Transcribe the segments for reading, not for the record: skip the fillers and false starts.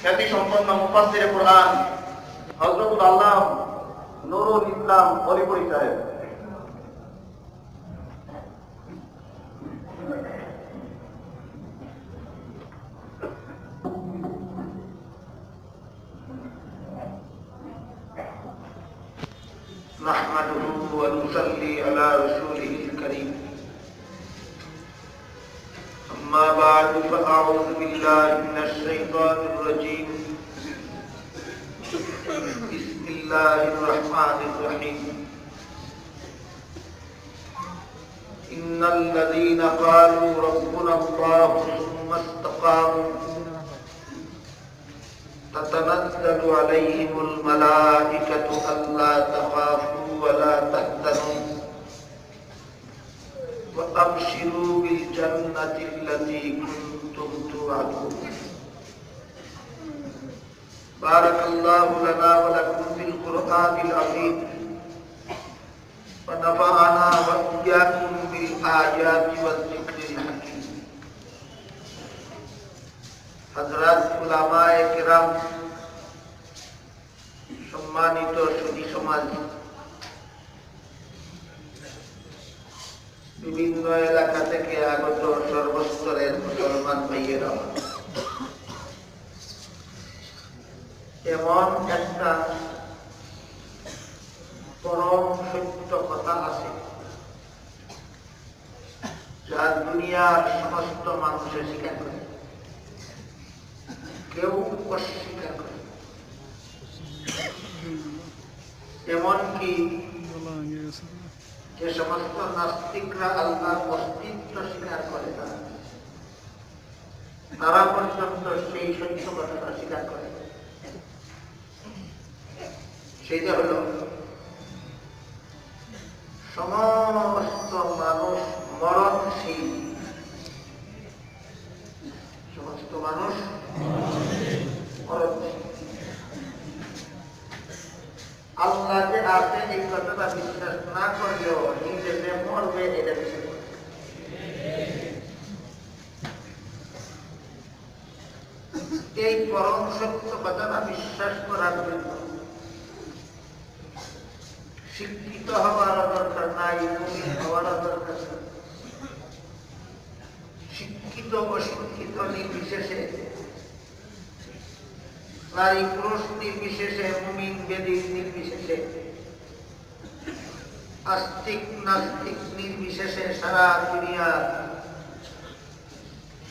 খ্যাতি সম্পন্ন মুফাসসিরে কুরআন হযরতুল আল্লাহ নুরুল ইসলাম অলিপুরি সাহেব। نحمده ونصلي على رسوله الكريم أما بعد فأعوذ بالله من الشيطان الرجيم بسم الله الرحمن الرحيم إن الذين قالوا ربنا الله ثم استقاموا تتنزل عليهم الملائكة ألا تخافوا ولا تحزنوا وأبشروا بالجنة التي كنتم توعدون. بارك الله لنا ولكم في القرآن العظيم ونفعنا وإياكم بالآيات والذكر الحكيم. হযরত উলামায়ে কিরাম, সম্মানিত সুধী সমাজ, বিভিন্ন এলাকা থেকে আগত সর্বস্তরের মুসলমান ভাইয়েরা, এমন একটা পরম সত্য কথা আছে যা দুনিয়ার সমস্ত মানুষের স্বীকার করে, কেউ অস্বীকার করে। এমনকি যে সমস্ত নাস্তিকরা আল্লাহর অস্তিত্ব স্বীকার করে না, তারা পর্যন্ত সেই সত্য কথাটা স্বীকার করে। সেইটা হল সমস্ত মানুষ মরণশীল। সমস্ত মানুষ আল্লাহ যে আছে এই কথাটা বিশ্বাস না করলেও নিজে যে মরবে এটা বিশ্বাস করে। এই পরম সত্য কথাটা বিশ্বাস করার জন্য শিক্ষিত হওয়ার দরকার নাই, মুমিন হওয়ার দরকার নাই। শিক্ষিত অশিক্ষিত নির্বিশেষে, নারী পুরুষ নির্বিশেষে, মুমিন বেদিন নির্বিশেষে, আস্তিক নাস্তিক নির্বিশেষে সারা দুনিয়া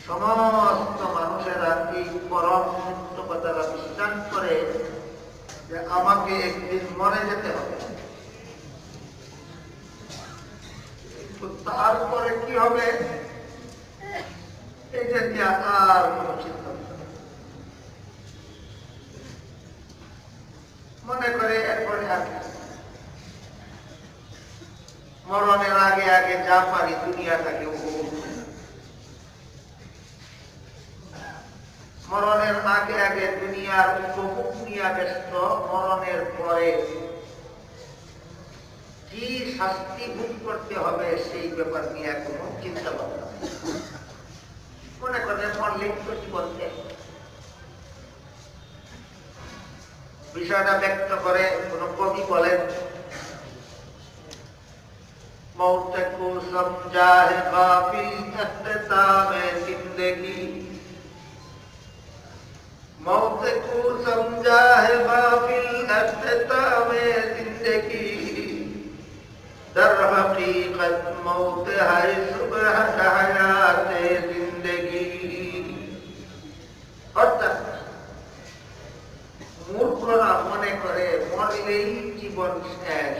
সমস্ত মানুষেরা এই পরম সত্য কথাটা বিশ্বাস করে যে আমাকে একদিন মরে যেতে হবে। তারপরে কি হবে এটা নিয়ে আর কোন চিন্তা মনে করে এরপরে মরণের আগে আগে যা পারি দুনিয়াটাকে উপভোগ, মরণের আগে আগে দুনিয়ার উপভোগ নিয়ে ব্যস্ত, মরণের পরে কি শাস্তি ভোগ করতে হবে সেই ব্যাপার নিয়ে কোনো চিন্তা ভাবনা মনে করে মরলে জীবনকে বিষয়টা ব্যক্ত করে কোন কবি বলেন, मौत को समझा है काफिल इख्तिताम जिंदगी, मौत को समझा है काफिल इख्तिताम जिंदगी, दर हकीकत मौत है सुबह हयात जिंदगी। অর্থাৎ মূর্খরা মনে করে মরলেই জীবন শেষ,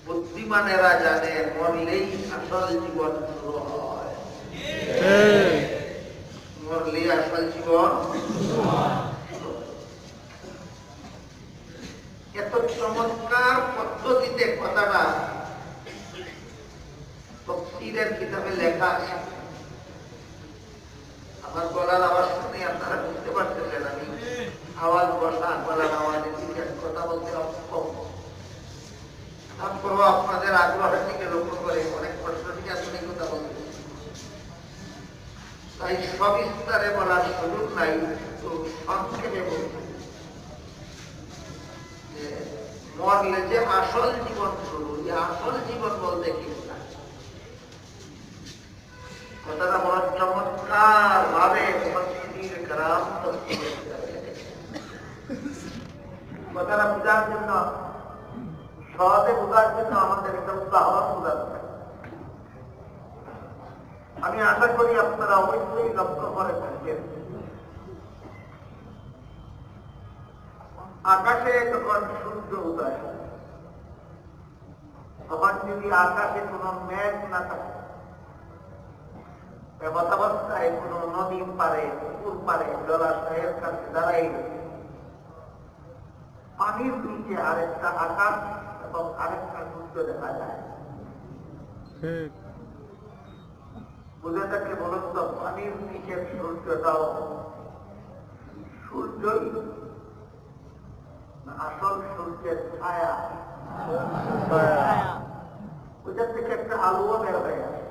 বুদ্ধিমানেরা জানে মরলেই আসল জীবন শুরু হয়। মরলে আসল জীবন এত চমৎকার পদ্ধতিতে কথাটা তাফসীরের কিতাবে লেখা আছে। আমার গলার আওয়াজ শুনে আপনারা বুঝতে পারতেছেন আমি আওয়াজ বসা, গলার আওয়াজে কথা বলতে অক্ষম। তারপরও আপনাদের আগ্রহের দিকে লক্ষ্য করে অনেক প্রশ্ন থেকে আসলে কথা বলতে, তাই সবিস্তারে বলার সুযোগ নাই, তো সংক্ষেপে বলতে মরলে যে আসল জীবন শুরু, এই আসল জীবন বলতে কি কথাটা বড় চমৎকার ভাবে কথাটা বোঝার জন্য, সহজে বোঝার জন্য আমাদের একটা উদাহরণ বোঝাচ্ছে। আমি আশা করি আপনারা অবশ্যই লক্ষ্য করে থাকবেন, আকাশে যখন সূর্য উদয়, তখন যদি আকাশে কোনো মেঘ না থাকে, এমতাবস্থায় কোনো নদীর পারে, পুকুর পারে, জলাশয়ের কাছে দাঁড়াই পানির নিচে আরেকটা আকাশ এবং আরেকটা সূর্য দেখা যায়। বুঝে থাকলে বলুন তো, পানির নিচের সূর্যটাও সূর্যই আসল সূর্যের ছায়া? ওইটার থেকে একটা আলোও বের হয়ে আসে।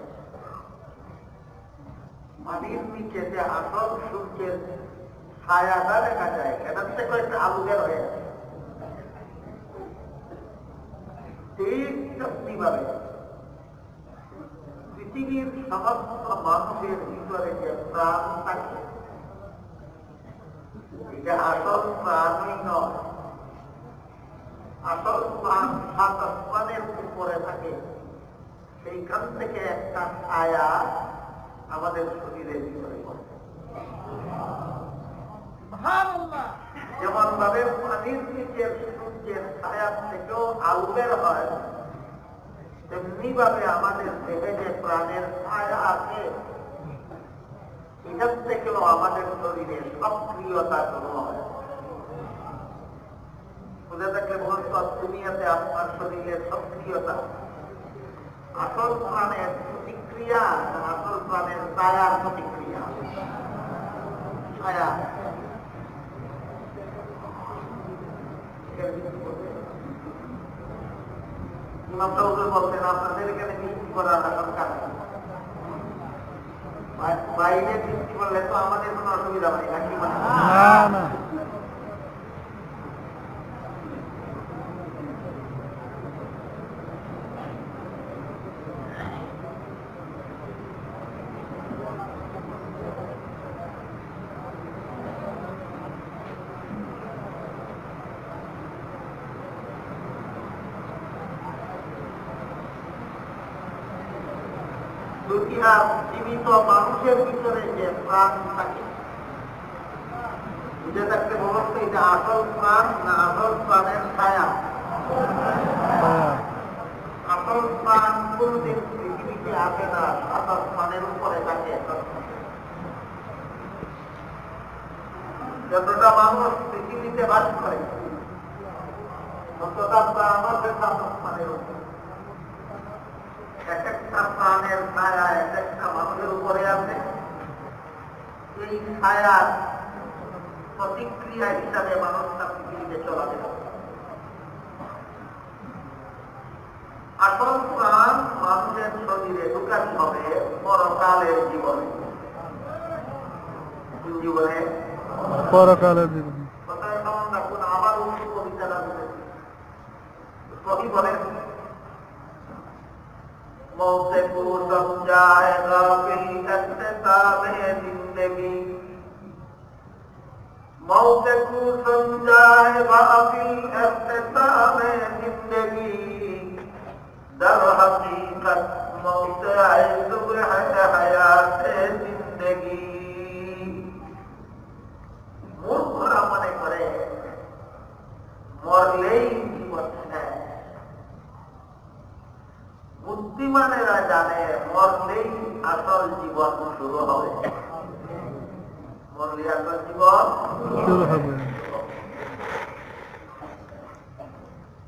পানির নিচে যে আসল সূর্যের ছায়াটা দেখা যায়, এটার থেকে একটা আলো বের হয়ে আসে। ঠিক তেমনিভাবে পৃথিবীর সমস্ত মানুষের ভিতরে যে প্রাণ থাকে, এটা আসল প্রাণই নয়। আসল প্রাণ সাত আসমানের উপরে থাকে, সেইখান থেকে একটা ছায়া আমাদের শরীরের ভিতরে পড়ে। যেমন ভাবে পানির নিচের সূর্যের ছায়া থেকেও আলো বের হয়, তেমনি ভাবে আমাদের দেহে যে প্রাণের ছায়া আছে, এখান থেকেও আমাদের শরীরে সক্রিয়তা শুরু হয়। বুঝে থাকলে বলতো, দুনিয়াতে আপনার শরীরের সক্রিয়তা আসল প্রাণের প্রতিক্রিয়া না আসল প্রাণের ছায়ার প্রতিক্রিয়া? ছায়া। বলতেন আপনাদের এখানে বৃষ্টি করার দরকার, বাইরে বৃষ্টি করলে তো আমাদের কোনো অসুবিধা নেই নাকি? মানে জীবিত মানুষের ভিতরে যে প্রাণ থাকে, বুঝে থাকতে বলুন তো, এটা আসল প্রাণ না আসল প্রাণের ছায়া? আসল প্রাণ কোনদিন পৃথিবীতে আসে না, আসল প্রাণের উপরে থাকে। যতটা মানুষ পৃথিবীতে বাস করে, ততটা প্রাণ আছে আসল প্রাণের উপরে। এক একটা প্রাণের ছায়া এক একটা মানুষের উপরে আছে। এই ছায়ার প্রতিক্রিয়া হিসাবে মানুষটা পৃথিবীতে চলাচল। আসল প্রাণ মানুষের শরীরে ঢুকাতে হবে পরকালের জীবনে। জীবনে পরকালের জীবনে কথায় কেমন রাখুন। আবার অন্য কবিতাটা বলেছি, কবি বলেন, मौत को समझाएगा फिर इख्तितामे जिंदगी, मौत को समझाएगा फिर इख्तितामे जिंदगी, दर हकीकत मौत है सुबह हयाते जिंदगी। मूर्खरा मने करे मरलेई जीवन है, বুদ্ধিমানেরা জানে মরলেই আসল জীবন শুরু হবে। মরলে আসল জীবন শুরু হবে।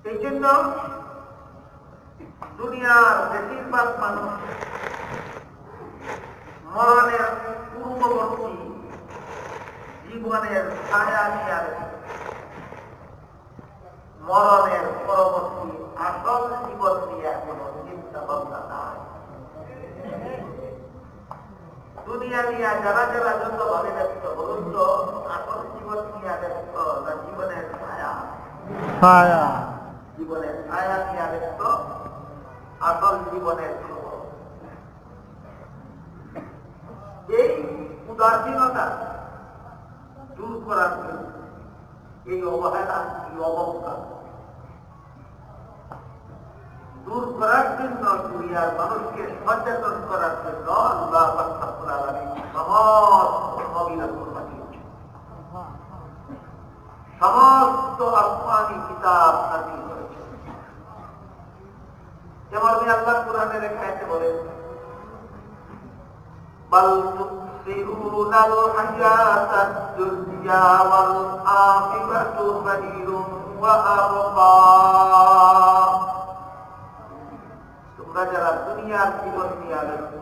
এই জন্য দুনিয়ার বেশিরভাগ মানুষ মরণের পূর্ববর্তী জীবনের ছায়া নিয়ে মরণের পরবর্তী আসল জীবন নিয়ে কোনো চিন্তা ভাবনা নাই। দুনিয়া নিয়ে যারা যারা যত ভাবে ব্যস্ত বলুন তো, আসল জীবন নিয়ে ব্যস্ত না জীবনের ছায়া? ছায়া। জীবনের ছায়া নিয়ে ব্যস্ত, আসল জীবনের খবর। এই উদাসীনতা দূর করার জন্য, এই অবহেলা, এই অবস্থা দূর করার জন্য, দুনিয়ার মানুষকে সচেতন করার জন্য আল্লাহ রাব্বুল আলামিন সমস্ত নবী রাসূল পাঠিয়েছেন, সমস্ত আসমানী কিতাব নাযিল করেছেন। যেমন আল্লাহ কোরআনের এক আয়াতে বলেন, বাল তুসিরুনাল হায়াতাদ দুনিয়া ওয়াল আখিরাতু খায়রুন ওয়া আবকা। তোমরা যারা দুনিয়ার জীবন নিয়ে ব্যস্ত,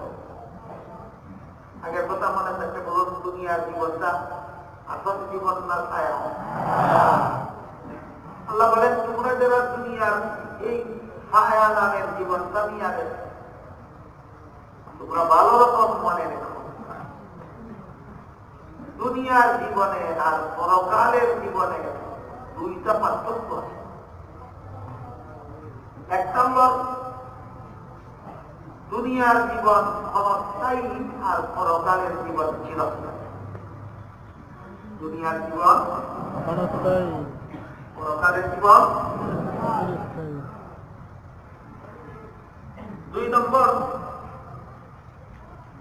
আগের কথা মনে থাকতে বলুন, দুনিয়ার জীবনটা আসল জীবন না ছায়া? আল্লাহ বলেন, তোমরা যারা দুনিয়ার এই ছায়া নামের জীবনটা নিয়ে ব্যস্ত, তোমরা ভালো রকম মনে রেখো, দুনিয়ার জীবনে আর পরকালের জীবনে দুইটা পার্থক্য আছে। এক নম্বর, দুনিয়ার জীবন ক্ষণস্থায়ী আর পরকালের জীবন চিরস্থায়ী। দুনিয়ার জীবন ক্ষণস্থায়ী, পরকালের জীবন চিরস্থায়ী। দুই নম্বর,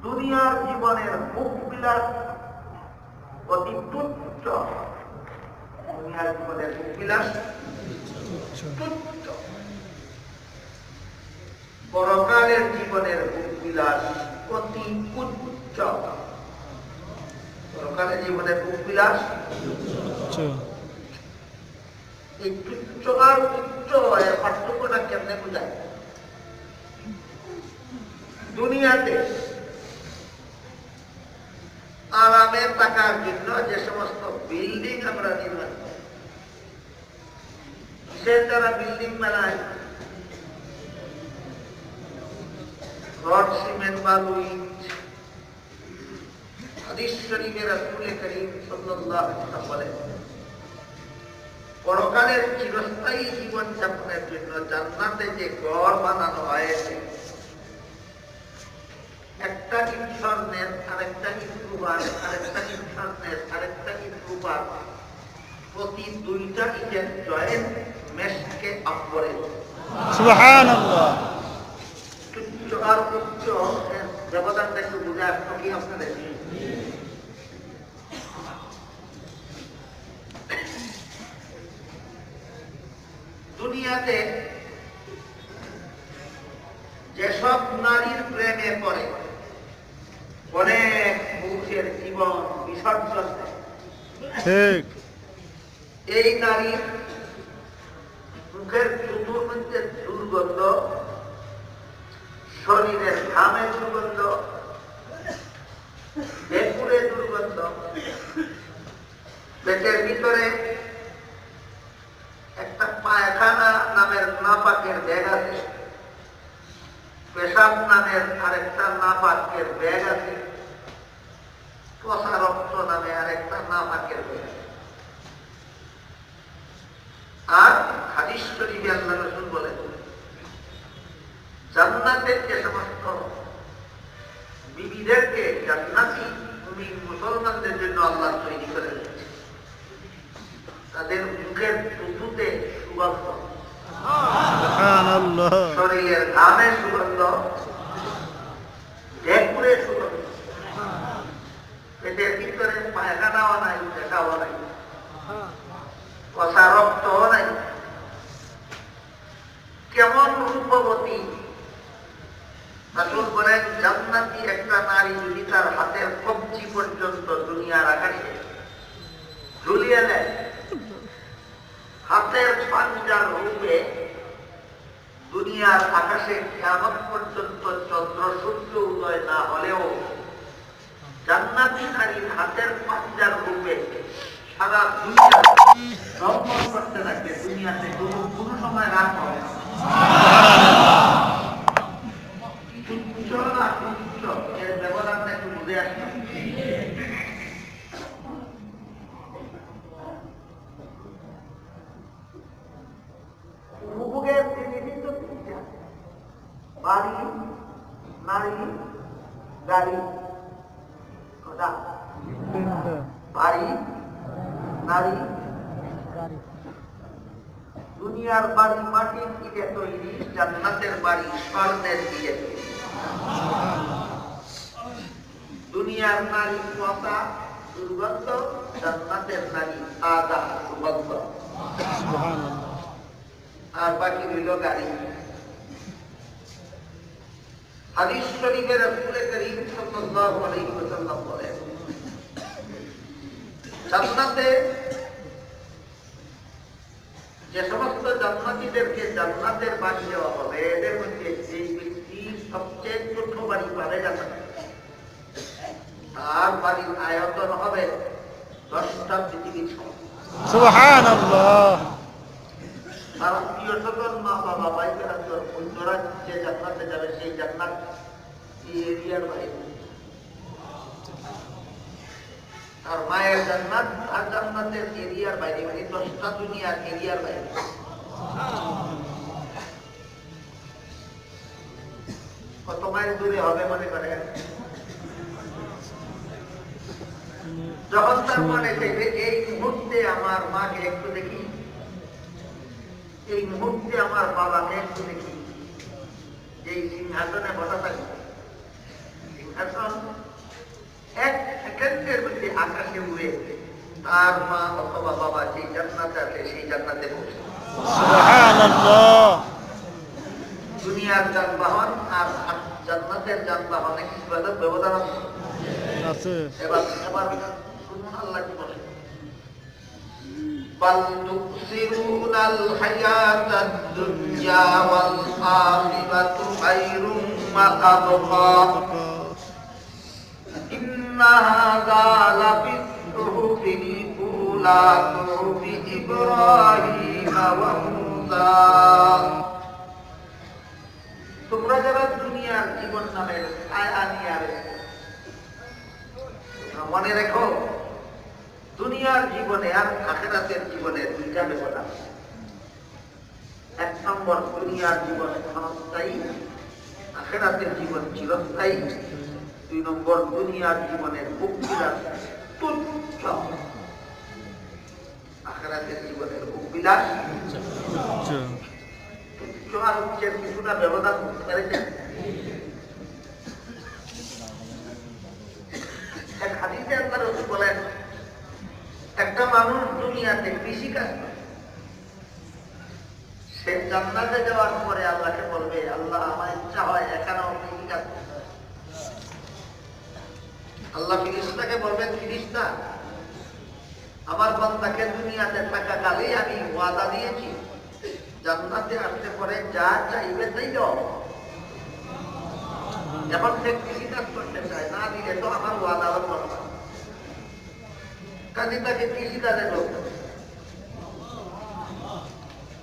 দুনিয়ার জীবনের ভোগ বিলাস অতি তুচ্ছ। দুনিয়ার জীবনের ভোগ বিলাস তুচ্ছ, পরকালের জীবনের ভোগ বিলাস অতি উচ্চ। পরকালের জীবনের ভোগ বিলাস এই তুচ্ছ আর উচ্চ এর পার্থক্যটা কেমনে বোঝায়? দুনিয়াতে আরামে থাকার জন্য যে সমস্ত বিল্ডিং আমরা নির্মাণ করি, সে তারা বিল্ডিং বানায় রড, সিমেন্ট, বালু, ইট। হাদিস শরীফে রাসূল করিম সাল্লাল্লাহু আলাইহি ওয়াসাল্লাম বলেন, পরকালের চিরস্থায়ী জীবন যাপনের জন্য জান্নাতে যে ঘর বানানো হয়েছে, একটা ইট স্বর্ণের, আরেকটা ইট রূপার, আরেকটা ইট স্বর্ণের, আরেকটা ইট রূপার, প্রতি দুইটা ইটের জয়েন্ট মেশকে আপ করে। সুবহানাল্লাহ। তুচ্ছ আর উচ্চ ব্যবধানটা একটু বুঝে আসতো কি আপনাদের? দুনিয়াতে যেসব নারীর প্রেমে পড়ে অনেক পুরুষের জীবন বিসর্জন দেয়, ঠিক। এই নারীর মুখের চতুর্মধ্যে দুর্গন্ধ, শরীরের ঘামের দুর্গন্ধ, ভেপুরে দুর্গন্ধ, পেটের ভিতরে একটা পায়খানা নামের নাপাকের ব্যাগ আছে, পেশাব নামের আরেকটা নাপাকের ব্যাগ আছে, পচা রক্ত নামে আরেকটা নাপাকের ব্যাগ। আর হাদিস শরীফে আল্লাহ রাসূল বলেন, জান্নাতের যে সমস্ত বিবিদেরকে জান্নাতি মুসলমানদের জন্য আল্লাহ তৈরি করে দিয়েছে, তাদের মুখের থুথুতে সুগন্ধ, সুবহানাল্লাহ, শরীরের ঘামে সুগন্ধ, ভেপুরে সুগন্ধ, পেটের ভিতরে পায়খানাও নাই, পেশাও নাই, পচা রক্তও নাই। কেমন রূপবতী! রাসূল বলেন, জান্নাতি একটা নারী যদি তার হাতের কবজি পর্যন্ত দুনিয়ার আকাশে ঝুলিয়ে দেয়, হাতের পাঞ্জার রূপে দুনিয়ার আকাশে কিয়ামত পর্যন্ত চন্দ্র সূর্য উদয় না হলেও জান্নাতি নারীর হাতের পাঞ্জার রূপে সারা দুনিয়া ভ্রমণ করতে থাকবে, দুনিয়াতে কোনো সময় রাত হবে না। তুচ্ছ আর তুচ্ছ এর ব্যবধানটা একটু বুঝে আসবে। বাড়ি নারী, গাড়ি। দুনিয়ার বাড়ি মাটির ইটে তৈরি, জান্নাতের বাড়ি স্বর্ণের ইটে তৈরি। দুনিয়ার নারী পচা দুর্গন্ধ, জান্নাতের নারী তাজা সুগন্ধ। সুবহানাল্লাহ। আর বাকি রইল গাড়ি। হাদিস শরীফে রাসূল করিম সাল্লাল্লাহু আলাইহি ওয়াসাল্লাম বলেন, জান্নাতে যে সমস্ত জান্নাতীদেরকে জান্নাতের বাড়ি দেওয়া হবে, এদের মধ্যে যে ব্যক্তি সবচেয়ে ছোট বাড়ি পাবে জান্নাতে, তার বাড়ির আয়তন হবে 10টা পৃথিবীর সমান। সুবহানাল্লাহ। আর প্রিয় সকল মা বাবা ভাইয়েরা, অন্যরা যে জান্নাতে যাবে সেই জান্নাত এই এরিয়ার বাইরে। আর মায়ের জান্নাত আর জান্নাতের এরিয়ার বাইরে, মানে 10টা দুনিয়ার এরিয়ার বাইরে। কত মাইল দূরে হবে মনে করেন? যখন তার মনে চাইবে এই মুহূর্তে আমার মাকে একটু দেখি, এই মুহূর্তে আমার বাবাকে একটু দেখি, যেই সিংহাসনে বসা থাকবে, সিংহাসন এক সেকেন্ডের মধ্যে আকাশে উড়ে তার মা অথবা বাবা যেই জান্নাতে আছে সেই জান্নাতে পৌঁছে। সুবহানাল্লাহ। দুনিয়ার যানবাহন আর জান্নাতের যানবাহনে কিছু ব্যবধান আছে। এবার শুনুন আল্লাহ কি বলে, বাল তুসিরুনাল হায়াতাদ দুনিয়া ওয়াল আখিরাতু খায়রুম ওয়া আবকা ইন্না হাযা লাফিস সুহুফিল উলা সুহুফি ইব্রাহিম ওয়া মূসা। তোমরা যারা দুনিয়ার জীবন নামের ছায়া নিয়ে আসবে, মনে রেখো দুনিয়ার জীবনে আর আখিরাতের জীবনে দুইটা ব্যবধান। 1 নম্বর, দুনিয়ার জীবন ক্ষণস্থায়ী, আখিরাতের জীবন চিরস্থায়ী। 2 নম্বর, দুনিয়ার জীবনের ভোগবিলাস তুচ্ছ, আখিরাতের জীবনের ভোগবিলাস তুচ্ছ। আর উচ্চের কিছুটা ব্যবধান করতে পেরেছেন? এক হাদিসে আল্লাহ রাসূল বলেন, একটা মানুষ দুনিয়াতে কৃষিকাজ করে, সে জান্নাতে যাওয়ার পরে আল্লাহকে বলবে, আল্লাহ আমার ইচ্ছা হয় এখানেও কৃষিকাজ করতে। আল্লাহ ফিরিস্তাকে বলবেন, ফিরিস্তা আমার বান্দাকে দুনিয়াতে থাকাকালেই আমি ওয়াদা দিয়েছি, জান্নাতে আসতে পরে যা চাইবে তাই দাও। এখন সে কৃষিকাজ করতে চায়, না দিলে তো আমার ওয়াদা করবে না, কাজে তাকে কৃষিকাজে লোক।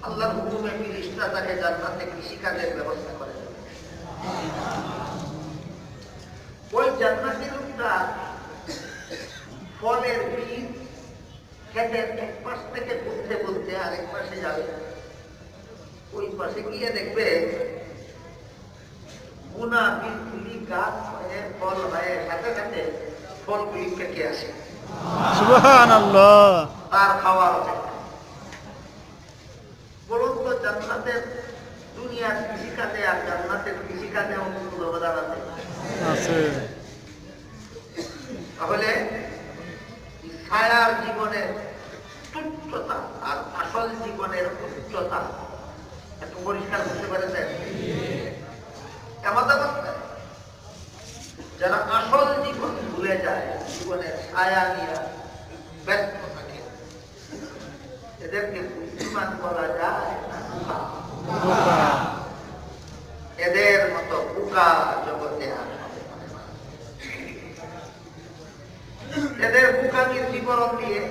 আল্লাহর হুকুমে ফিরিস্তা তাকে জান্নাতে কৃষিকাজের ব্যবস্থা করে। ওই জান্নাতি লোকটা ফলের বীজ ক্ষেতের এক পাশ থেকে বলতে বলতে আরেক পাশে যাবে, ওই পাশে গিয়ে দেখবে গুনা বীজগুলি গাছ হয়ে ফল হয়ে সাথে সাথে ফলগুলি পেকে আসে। সুবহানাল্লাহ। তার খাওয়ার বলুন তো, জান্নাতের দুনিয়ার কৃষিকাজে আর জান্নাতের কৃষিকাজে কোনো ব্যবধান আছে? তাহলে ছায়ার জীবনের তুচ্ছতা আর আসল জীবনের উচ্চতা একটু পরিষ্কার করতে পেরেছেন? এমন অবস্থা যারা আসল জীবন ভুলে যায়, জীবনের ছায়া নিয়ে ব্যস্ত থাকে, এদেরকে বুদ্ধিমান বলা যায় না বোকা। এদের মতো বোকা জগতে আর এদের বোকামির বিবরণ দিয়ে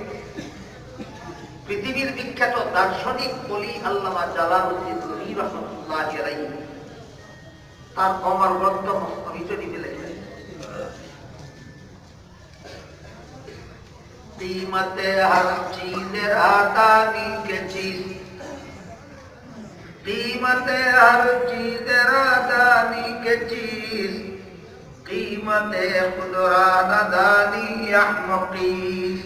পৃথিবীর বিখ্যাত দার্শনিক বলি আল্লামা জালালউদ্দিন রুমি রাহমাতুল্লাহ আলাইহি তার অমর গ্রন্থ মসনবী শরীফে লেখেন, कीमत हर चीज रातानी के चीज, कीमत हर चीज रातानी के चीज, कीमत खुदरा न दानी अहमकीस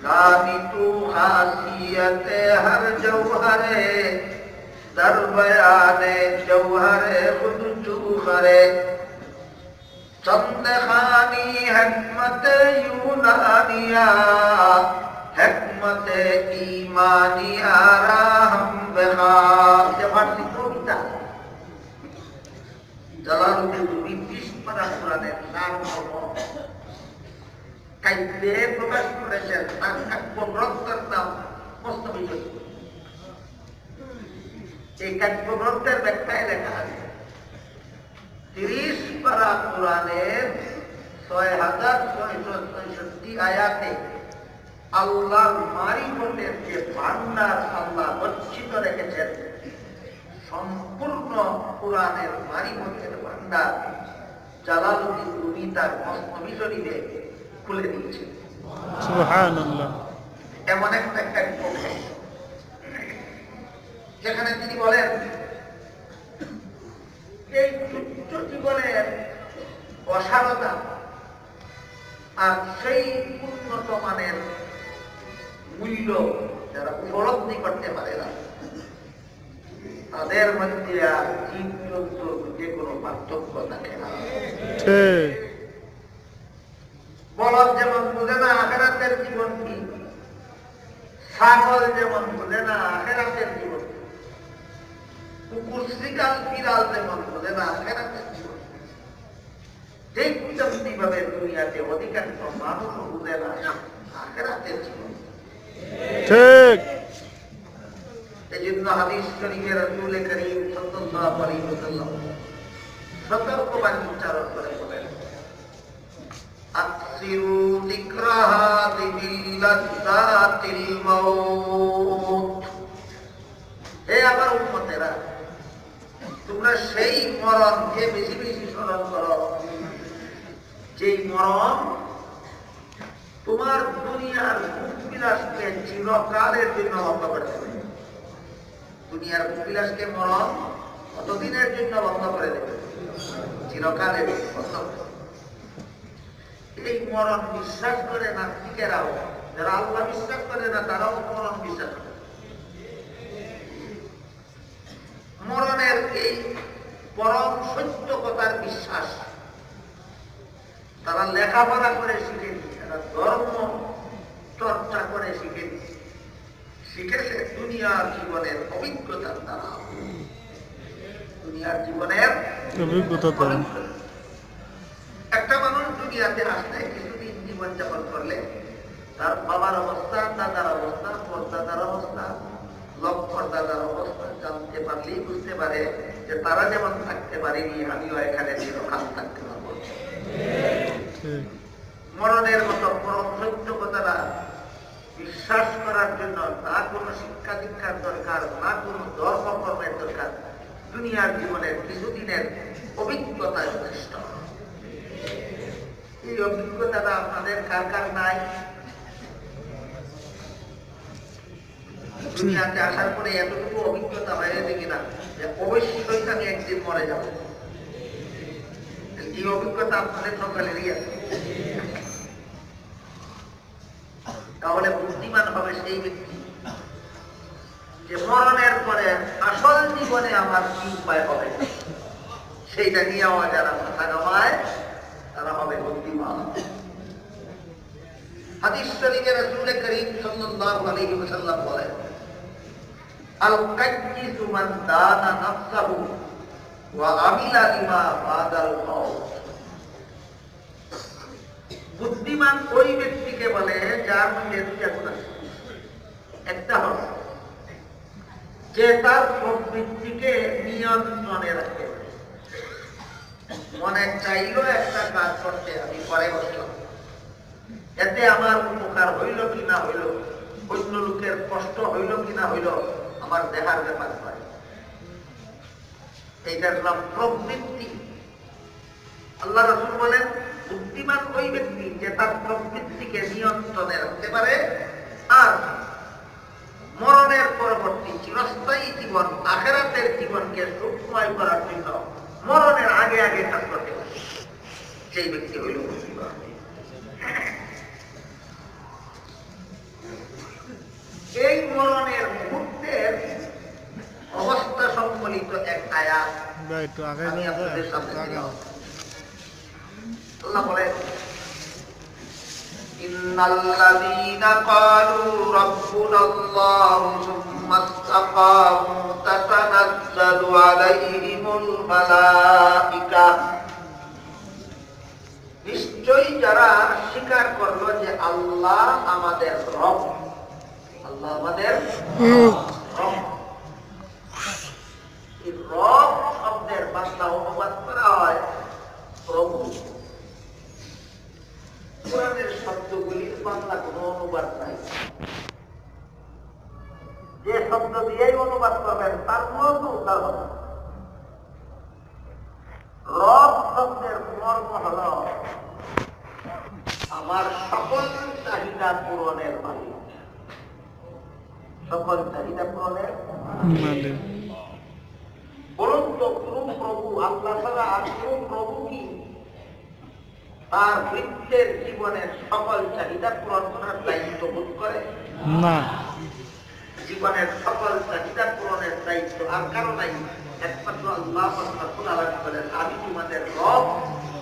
दानी तू खासियत हर जौहरे दर बयाने जौहरे खुद जूहरे चंद खानी हिकमत यूनानिया हिकमत ईमानिया राहम बेखार ये फारसी कविता জালালউদ্দিন রুমি 20 পারা কোরআনের সারমর্ম কাইতে প্রকাশ করেছেন। তার কাব্য গ্রন্থের নাম মুস্তফী শরীফ। এই কাব্য গ্রন্থের ব্যাখ্যায় লেখা আছে 30 পারা কোরআনের 6666 আয়াতে আল্লাহর মারিফতের যে ভান্ডার আল্লাহ গচ্ছিত রেখেছেন, সম্পূর্ণ কোরআনের মারিফতের ভান্ডার জালালউদ্দিন রুমি তার মুস্তফী শরীফে খুলে দিয়েছেন। সুবহানাল্লাহ। এমন একটা কাব্য যেখানে তিনি বলেন এই তুচ্ছ জীবনের অসারতা আর সেই উন্নত মানের মূল্য যারা উপলব্ধি করতে পারে না, তাদের মধ্যে আর জীব জন্তুর যে কোনো পার্থক্য থাকে না। ঠিক। বলদ যেমন বোঝে না আখেরাতের জীবন কি, ছাগল যেমন বোঝে না আখেরাতের জীবন, কুকুর শিকাল বিড়াল যেমন বোঝে না আখেরাতের জীবন, ঠিক তেমনি ভাবে দুনিয়াতে অধিকাংশ মানুষ বোঝে না আখেরাতের জীবন। ঠিক। এজন্য হাদিস শরীফে রাসূল করিম সাল্লাল্লাহু আলাইহি ওয়াসাল্লাম সতর্কবাণী উচ্চারণ করে বলেন, আকসিরু যিকরা হাযিহিল লাযযাতিল মাউত। হে আমার উম্মতেরা, তোমরা সেই মরণকে বেশি বেশি স্মরণ করো যেই মরণ তোমার দুনিয়ার ভোগবিলাসকে চিরকালের জন্য বন্ধ করে দেবে। দুনিয়ার ভোগবিলাসকে মরণ কতদিনের জন্য বন্ধ করে দেবে? চিরকালের বন্ধ করে। এই মরণ বিশ্বাস করে নাস্তিকেরাও, যারা আল্লাহ বিশ্বাস করে না তারাও মরণ বিশ্বাস করে। মরণের এই পরম সত্য কথার বিশ্বাস তারা লেখাপড়া করে শিখেনি, তারা ধর্ম চর্চা করে শিখেনি, শিখেছে দুনিয়ার জীবনের অভিজ্ঞতার দ্বারা। দুনিয়ার জীবনের অভিজ্ঞতা দ্বারা একটা মানুষ দুনিয়াতে আসলে কিছুদিন জীবনযাপন করলে তার বাবার অবস্থা, দাদার অবস্থা, পরদাদার অবস্থা, লক্ষ্যদাদার অবস্থা জানতে পারলেই বুঝতে পারে যে তারা যেমন থাকতে পারেনি আমিও এখানে চিরকাল থাকতে পারবো। মরণের মতো পরম সত্য কথাটা বিশ্বাস করার জন্য না কোনো শিক্ষা দীক্ষার দরকার, না কোনো ধর্মকর্মের দরকার, দুনিয়ার জীবনের কিছুদিনের অভিজ্ঞতা যথেষ্ট। এই অভিজ্ঞতাটা আপনাদের কার কার নাই? দুনিয়াতে আসার পরে এতটুকু অভিজ্ঞতা হয়েছে কিনা যে অবশ্যই আমি একদিন মরে যাব? এই অভিজ্ঞতা আপনাদের সকালেরই আছে। তাহলে বুদ্ধিমান হবে সেই ব্যক্তি যে মরণের পরে আসল জীবনে আমার কি উপায় হবে সেইটা নিয়েও যারা মাথা ঘামায় তারা হবে বুদ্ধিমান। হাদিস শরীফে রাসূল করিম সাল্লাল্লাহু আলাইহি ওয়াসাল্লাম বলেন, আল কাজ্জিসু মান দানা নাফসাহু ওয়া আমিলা লিমা বাদাল মাউত। বুদ্ধিমান ওই ব্যক্তিকে বলে যার মধ্যে দুইটা গুণ আছে। একটা হল যে তার প্রবৃত্তিকে নিয়ন্ত্রণে রাখে। মনে চাইলো একটা কাজ করতে, আমি পরে বসলাম, এতে আমার উপকার হইল কি না হইল, অন্য লোকের কষ্ট হইল কি না হইল, আমার দেখার ব্যাপার হয়। এইটার নাম প্রবৃত্তি। আল্লাহ রাসূল বলেন বুদ্ধিমান ওই ব্যক্তি যে তার প্রবৃত্তিকে নিয়ন্ত্রণে রাখতে পারে আর মরণের পরবর্তী চিরস্থায়ী জীবন আখিরাতের জীবনকে সুখময় করার জন্য মরণের আগে আগে কাজ করতে পারে। সেই ব্যক্তি হইল মুসিবা। এই মরণের মুহূর্তের অবস্থা সম্বলিত এক আয়াত আমি আপনাদের সামনে দিলাম। আল্লাহ বলেন, ইন্নাল্লাযীনা ক্বালু রাব্বুনাল্লাহু সুম্মা ইসতাকামু তাতানাজ্জালু আলাইহিমুল মালাইকা, নিশ্চয়ই যারা স্বীকার করলো যে আল্লাহ আমাদের রব, আল্লাহ আমাদের রব। এই রব শব্দের বাংলা অনুবাদ করা হয় প্রভু। কোরআনের শব্দগুলির বাংলা কোনো অনুবাদ নাই। যে শব্দ দিয়েই অনুবাদ করবেন তার মূলত উদ্ধার হবে। রব শব্দের মর্ম হল আমার সকল চাহিদা পূরণের মালিক, সকল চাহিদা পূরণের মালিক। বলুন তো কোন প্রভু, আল্লাহ ছাড়া আর কোন প্রভু কি তার ভৃত্যের জীবনের সকল চাহিদা পূরণ করার দায়িত্ব বোধ করে? না। জীবনের সকল চাহিদা পূরণের দায়িত্ব আর কারো নাই, একমাত্র আল্লাহ রাব্বুল আলামিন বলেন, আমি তোমাদের রব,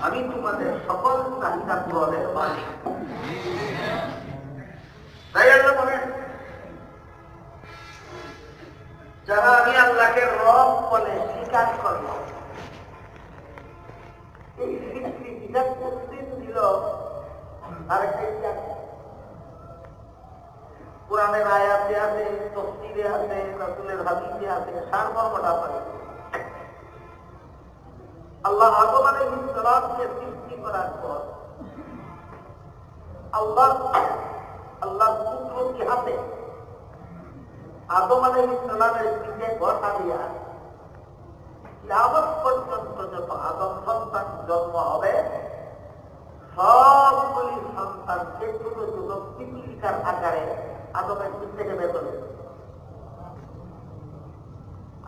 আমি তোমাদের সকল চাহিদা পূরণের মালিক। তাই আল্লাহ বলেন, যারা আমি আল্লাহকে রব বলে স্বীকার করল, এই স্বীকৃতিটা প্রতিদিন দিল আরেকটা কোরআনের আয়াতে আছে, তাফসীরে আছে, রাসূলের হাদিসে আছে, সারমর্মটা আছে। আল্লাহ আদম আলাইহিস সালামকে সৃষ্টি করার পর আল্লাহ পুত্রকে হাতে আদম আলাইহিস সালামের পিঠে বসা দিয়া কিয়ামত পর্যন্ত যত আদম সন্তান জন্ম হবে, সবগুলি সন্তানকে ছোট ছোট পিপিলিকার আকারে আদমের পিঠ থেকে বের করে,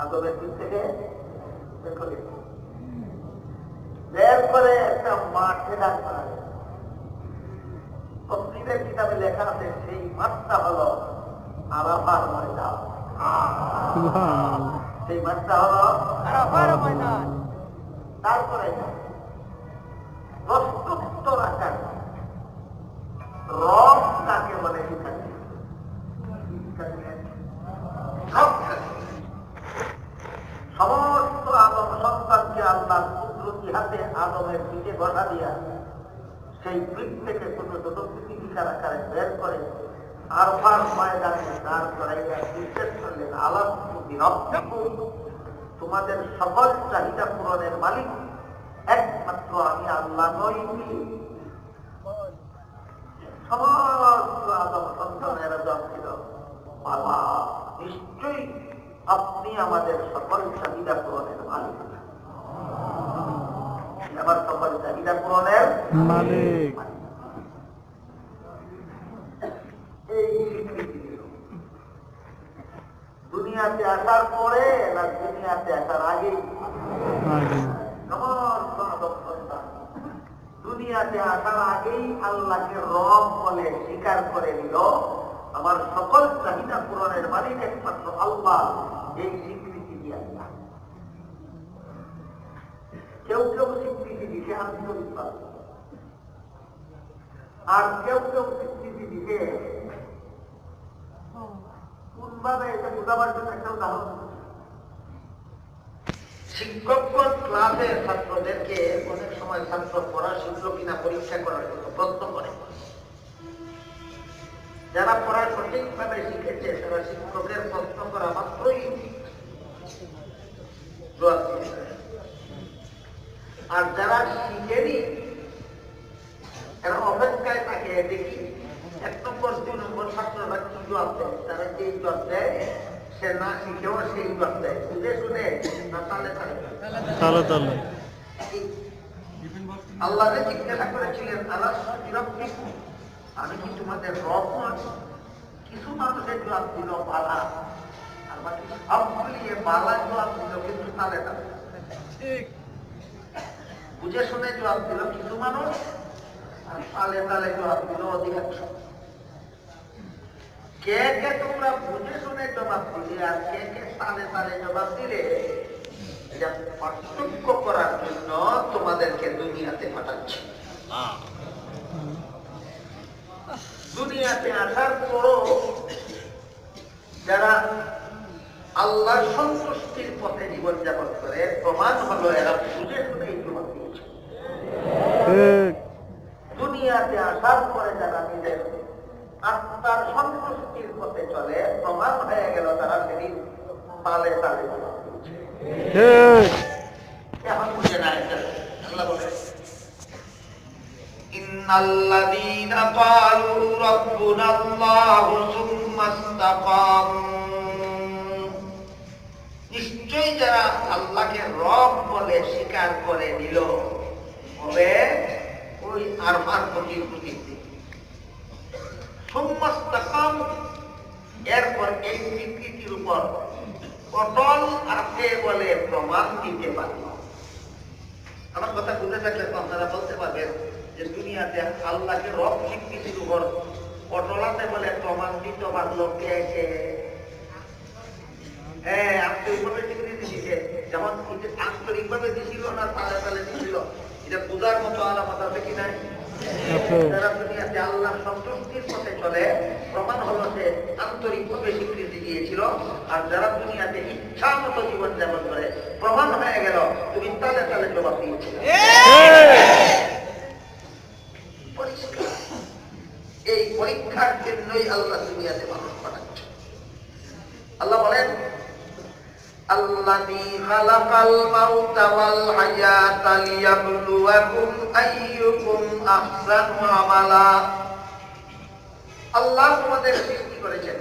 আদমের পিঠ থেকে বের করে একটা মাঠে দাঁড় করা। তাফসীরের কিতাবে লেখা আছে সেই মাঠটা হলো আরাফার ময়দান। সেই মাঠটা হলো আরাফার ময়দান। তারপরে প্রশ্নোত্তর আকার রব কাকে বলে শিখাচ্ছি, সমস্ত আদম সন্তানকে আল্লাহ পুত্রটি হাতে আদমের পিঠে বসা দিয়া সেই পিঠ থেকে ছোট ছোট পিপিলিকার আকারে বের করে আরফার ময়দানে দাঁড় করাইয়া নির্দেশ করলেন, আলাস্তু বিরব্বিকুম, তোমাদের সকল চাহিদা পূরণের মালিক একমাত্র আমি আল্লাহ নই? সমস্ত আদম সন্তানেরা জবাব ছিল, বাবা নিশ্চয়ই আপনি আমাদের সকল চাহিদা পূরণের মালিক, আমার সকল চাহিদা পূরণের মালিক। এই স্বীকৃতি দিল। দুনিয়াতে আসার পরে না দুনিয়াতে আসার আগেই? সমস্ত আদম সন্তান দুনিয়াতে আসার আগেই আল্লাহকে রব বলে স্বীকার করে নিল, আমার সকল চাহিদা পূরণের মালিক একমাত্র আল্লাহ। এই স্বীকৃতি দিয়ে কেউ কেউ স্বীকৃতি দিতে আন্তরিকভাবে, আর কেউ কেউ স্বীকৃতি দিতে কোনভাবে এটা বোঝাবার জন্য একটা উদাহরণ। শিক্ষকগণ ক্লাসে ছাত্রদেরকে অনেক সময় ছাত্র পড়া শিখলো কিনা পরীক্ষা করার জন্য প্রশ্ন করে। যারা পড়া সঠিকভাবে শিখেছে তারা শিক্ষকের প্রশ্ন করা মাত্রই জবাব দিতে, আর যারা শিখেনি এরা অপেক্ষায় থাকে, দেখি 1 নম্বর 2 নম্বর ছাত্ররা কি জবাব দেয়। তারা যেই জবাব দেয় সে না শিখেও সেই জবাব দেয়, শুনে শুনে না তালে তালে তালে তালে। আল্লাহ জিজ্ঞাসা করেছিলেন, আলাস্তু বিরব্বিকুম, আমি কি তোমাদের রব নই? কিছু মানুষের জবাব দিল বালা, আর বাকি সবগুলি বালা জবাব দিল কিন্তু তালে তালে। বুঝে শুনে জবাব দিল কিছু মানুষ, আর তালে তালে জবাব দিল অধিকাংশ। কে কে তোমরা বুঝে শুনে জবাব দিলে আর কে কে তালে তালে জবাব দিলে, এটা পার্থক্য করার জন্য তোমাদেরকে দুনিয়াতে পাঠাচ্ছে। দুনিয়াতে আসার পরও যারা আল্লাহর সন্তুষ্টির পথে জীবনযাপন করে, প্রমাণ হলো এরা বুঝে শুনে জবাব দিয়েছে। দুনিয়াতে আসার পরে যারা নিজের আত্মার সন্তুষ্টির পথে চলে, প্রমাণ হয়ে গেল তারা সেদিন তালে তালে জবাব দিয়েছে। এখন বুঝে না এটা আল্লাহ বলে, ইন্নাল্লাযীনা ক্বালু রাব্বুনাল্লাহু সুম্মা ইসতাকামু, নিশ্চয়ই যারা আল্লাহকে রব বলে স্বীকার করে নিল হবে ওই আরফার প্রতিশ্রুতি। সুম্মা ইসতাকামু, এরপর এই স্বীকৃতির উপর অটল আছে বলে প্রমাণ দিতে পারল। আমার কথা বুঝে থাকলে আপনারা বলতে পারবেন যে দুনিয়াতে আল্লাহকে রব স্বীকৃতির উপর অটল আছে বলে প্রমাণ দিতে পারল কে কে? হ্যাঁ, আন্তরিকভাবে স্বীকৃতি দিচ্ছে। যেমন আন্তরিকভাবে দিছিল না তালে তালে দিছিল, এটা বোঝার মতো আলামত আছে কিনা? যারা দুনিয়াতে আল্লাহর সন্তুষ্টির পথে চলে, প্রমাণ হলো যে আন্তরিকভাবে স্বীকৃতি দিয়েছিল। আর যারা দুনিয়াতে ইচ্ছা মতো জীবন যাপন করে, প্রমাণ হয়ে গেল তুমি তালে তালে জবাব দিয়েছিল। পরিষ্কার, এই পরীক্ষার জন্যই আল্লাহ দুনিয়াতে মানুষ পাঠাচ্ছে। আল্লাহ বলেন, আল্লাযী খালাকাল মাউতা ওয়াল হায়াতা লিয়াবলুয়াকুম আইয়ুকুম আহসানু আমালা। আল্লাহ তোমাদের সৃষ্টি করেছেন,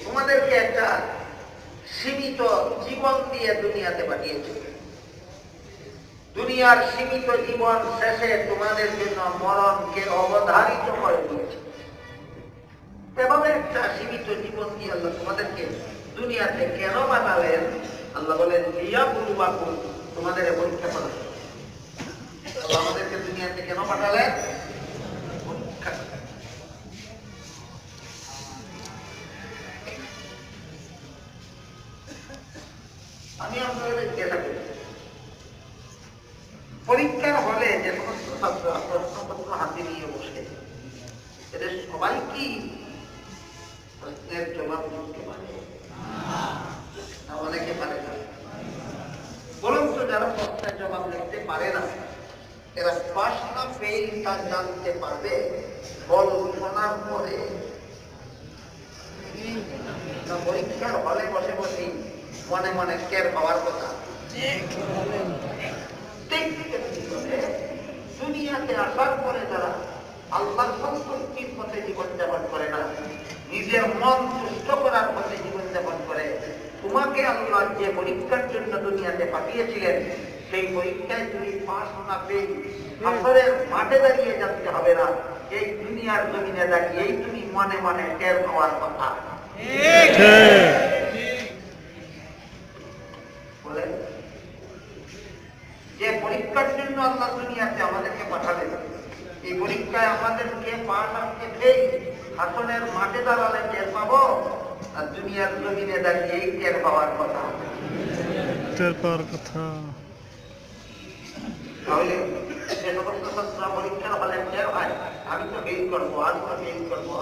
তোমাদেরকে একটা সীমিত জীবন দিয়ে দুনিয়াতে পাঠিয়েছেন। দুনিয়ার সীমিত জীবন শেষে তোমাদের জন্য মরণকে অবধারিত করে দিয়েছে। এভাবে একটা সীমিত জীবন দিয়ে আল্লাহ তোমাদেরকে দুনিয়াতে কেন পাঠালেন? আল্লাহ বলেন, লিয়াবলুয়াকুম, তোমাদের পরীক্ষা করার। আল্লাহ আমাদেরকে দুনিয়াতে কেন পাঠালেন? পরীক্ষা। আমি আপনাদের চেষ্টা করি, পরীক্ষার হলে যে সমস্ত ছাত্ররা প্রশ্নপত্র হাতে নিয়ে বসে, এদের সবাই কি প্রশ্নের জবাব দিতে পারে? অনেকে পারে না। বরঞ্চ যারা প্রশ্নের জবাব লিখতে পারে না, এরা পাস না ফেল তা জানতে পারবে বল শোনার পরে। পরীক্ষার হলে বসে বসে মনে মনে কের পাওয়ার কথা। দুনিয়াতে আসার পরে যারা আল্লাহর সন্তুষ্টির পথে জীবনযাপন করে না, নিজের মন তুষ্ট করার পথে জীবনযাপন করে, তোমাকে আল্লাহ যে পরীক্ষার জন্য দুনিয়াতে পাঠিয়েছিলেন, সেই পরীক্ষায় তুমি পাস না পেয়ে হাসরের মাঠে দাঁড়িয়ে জানতে হবে না, এই দুনিয়ার জমিনে দাঁড়িয়েই তুমি মনে মনে টের পাওয়ার কথা। বলেন, যে পরীক্ষার জন্য আল্লাহ দুনিয়াতে আমাদেরকে পাঠালেন, এই পরীক্ষায় আমাদেরকে পাস আসতে পেয়ে হাসনের মাঠে দাঁড়ালে টের পাবো, আর দুনিয়ার জমিনে দাঁড়িয়েই টের পাওয়ার কথা। তাহলে যে সমস্ত ছাত্র পরীক্ষার হলে টের হয়, আমি তো ফেল করবো, আমি তো ফেল করবো,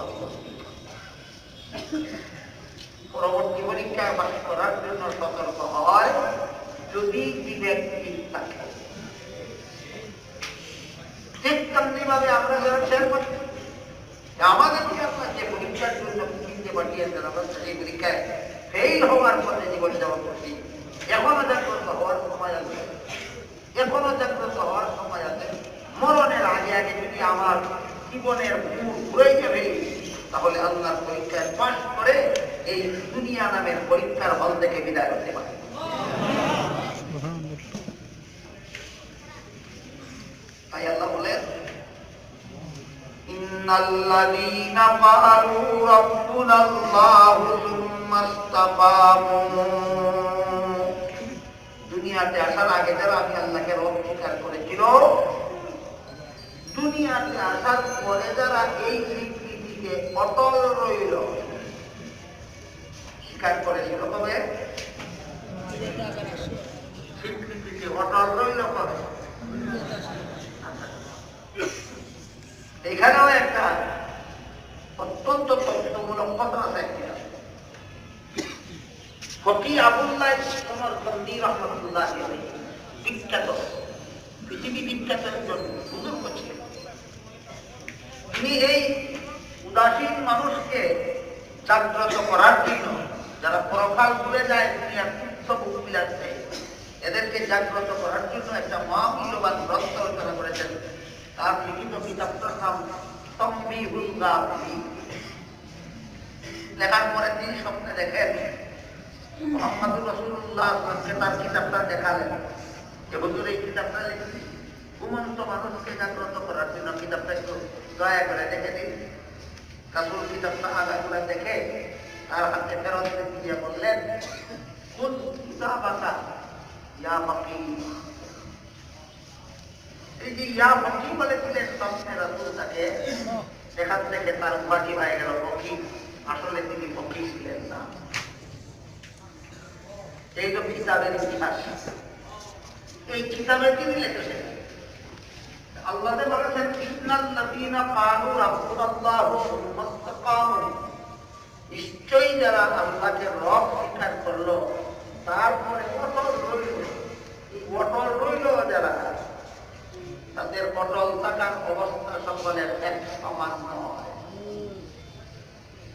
পরবর্তী পরীক্ষায় পাস করার জন্য সতর্ক হয় যদি বিবেক ঠিক থাকে। ঠিক তেমনি ভাবে আমরা যারা শেয়ার করি, আমাদেরকে আপনার যে পরীক্ষার জন্য কিনতে পাঠিয়েছেন, আমরা সেই পরীক্ষায় ফেল হওয়ার পথে জীবনযাপন করছি। এখনো জাগ্রত হওয়ার সময় আছে, এখনো জাগ্রত হওয়ার সময় আছে। মরণের আগে আগে যদি আমার জীবনের ভুল ঘুরে যাবে, তাহলে আল্লাহর পরীক্ষায় পাস করে এই দুনিয়া নামের পরীক্ষার হল থেকে বিদায় করতে পারে। তাই আল্লাহ বলেন, ইন্নাল্লাযীনা ক্বালু রাব্বুনাল্লাহু সুম্মা ইসতাকামু, দুনিয়া দুনিয়াতে আসার আগে যারা আমি আল্লাহকে রব স্বীকার করেছিল, দুনিয়াতে আসার পরে যারা এই স্বীকৃতিকে অটল রইল, স্বীকার করেছিল কবে? স্বীকৃতিকে অটল রইল কবে? এখানেও একটা অত্যন্ত তথ্যমূলক কথা আছে। ফকি আবুল্লাহ সমরকন্দি রহমতুল্লাহ বিখ্যাত, পৃথিবী বিখ্যাত একজন বুজুর্গ ছিলেন। তিনি এই উদাসীন মানুষকে জাগ্রত করার জন্য, যারা পরকাল ভুলে যায় দুনিয়ার তুচ্ছ ভোগ বিলাসে, এদেরকে জাগ্রত করার জন্য একটা মহামূল্যবান গ্রন্থ রচনা করেছেন। তার লিখিত কিতাবটার নাম তানবীহুল গাফিলিন। লেখার পরে তিনি স্বপ্নে দেখেন মুহাম্মদুর রাসূলুল্লাহ তার কিতাবটা দেখালেন যে হুজুর এই কিতাবটা লিখছি, ঘুমন্ত মানুষকে জাগ্রত করার জন্য কিতাবটা একটু দয়া করে দেখে দিন। রাসূল কিতাবটা আগাগোড়া দেখে তার হাতে ফেরত দিয়ে বললেন, কোন কিতাবাতা ইয়া ফকি। এই যে ইয়া ফকি বলেছিলেন স্বপ্নে রাসূল তাকে, সেখান থেকে তার উপাধি হয়ে গেল ফকি। আসলে তিনি ফকি ছিলেন না। এই তো কিতাবের ইতিহাস। এই কিতাবে তিনি লিখেছেন, আল্লাহ বলেছেন ইন্নাল্লাযীনা ক্বালু রাব্বুনাল্লাহু সুম্মা ইসতাকামু, নিশ্চয়ই যারা আল্লাহকে রব স্বীকার করলো তারপরে অটল রইল। এই অটল রইল যারা, তাদের অটল থাকার অবস্থা সকলের এক সমান নয়।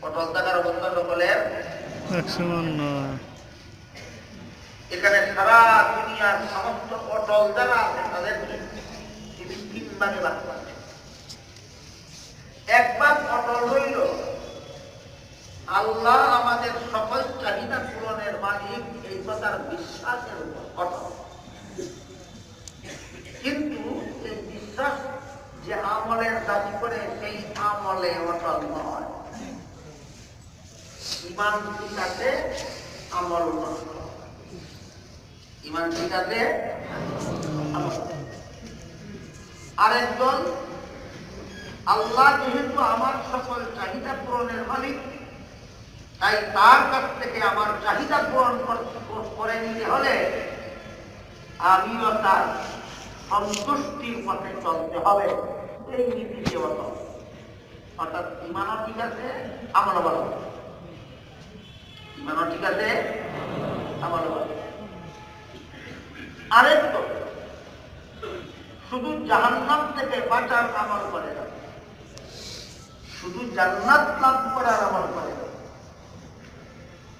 অটল থাকার অবস্থা সকলের এক সমান নয়। এখানে সারা দুনিয়ার সমস্ত অটল যারা আছে তাদেরকে তিন ভাগে ভাগ করছে। এক ভাগ অটল রইল, আল্লাহ আমাদের সকল চাহিদা পূরণের মালিক, এই কথার বিশ্বাসের উপর অটল। কিন্তু এই বিশ্বাস যে আমলের দাবি করে সেই আমলে অটল নয়। ইমান ঠিক আছে, আমল নষ্ট। ইমান ঠিক আছে, আরেকজন আল্লাহ যেহেতু আমার সকল চাহিদা পূরণের মালিক, তাই তার কাছ থেকে আমার চাহিদা পূরণ করে নিতে হলে আমিও তার সন্তুষ্টির পথে চলতে হবে। এই নীতিতে অর্থাৎ ইমানও ঠিক আছে, আমলও ভালো। ইমানও ঠিক আছে, আমলও ভালো। আরেকটা শুধু জাহান্নাম থেকে বাঁচার আমল করে না, শুধু জান্নাত লাভ করার আমল করে না,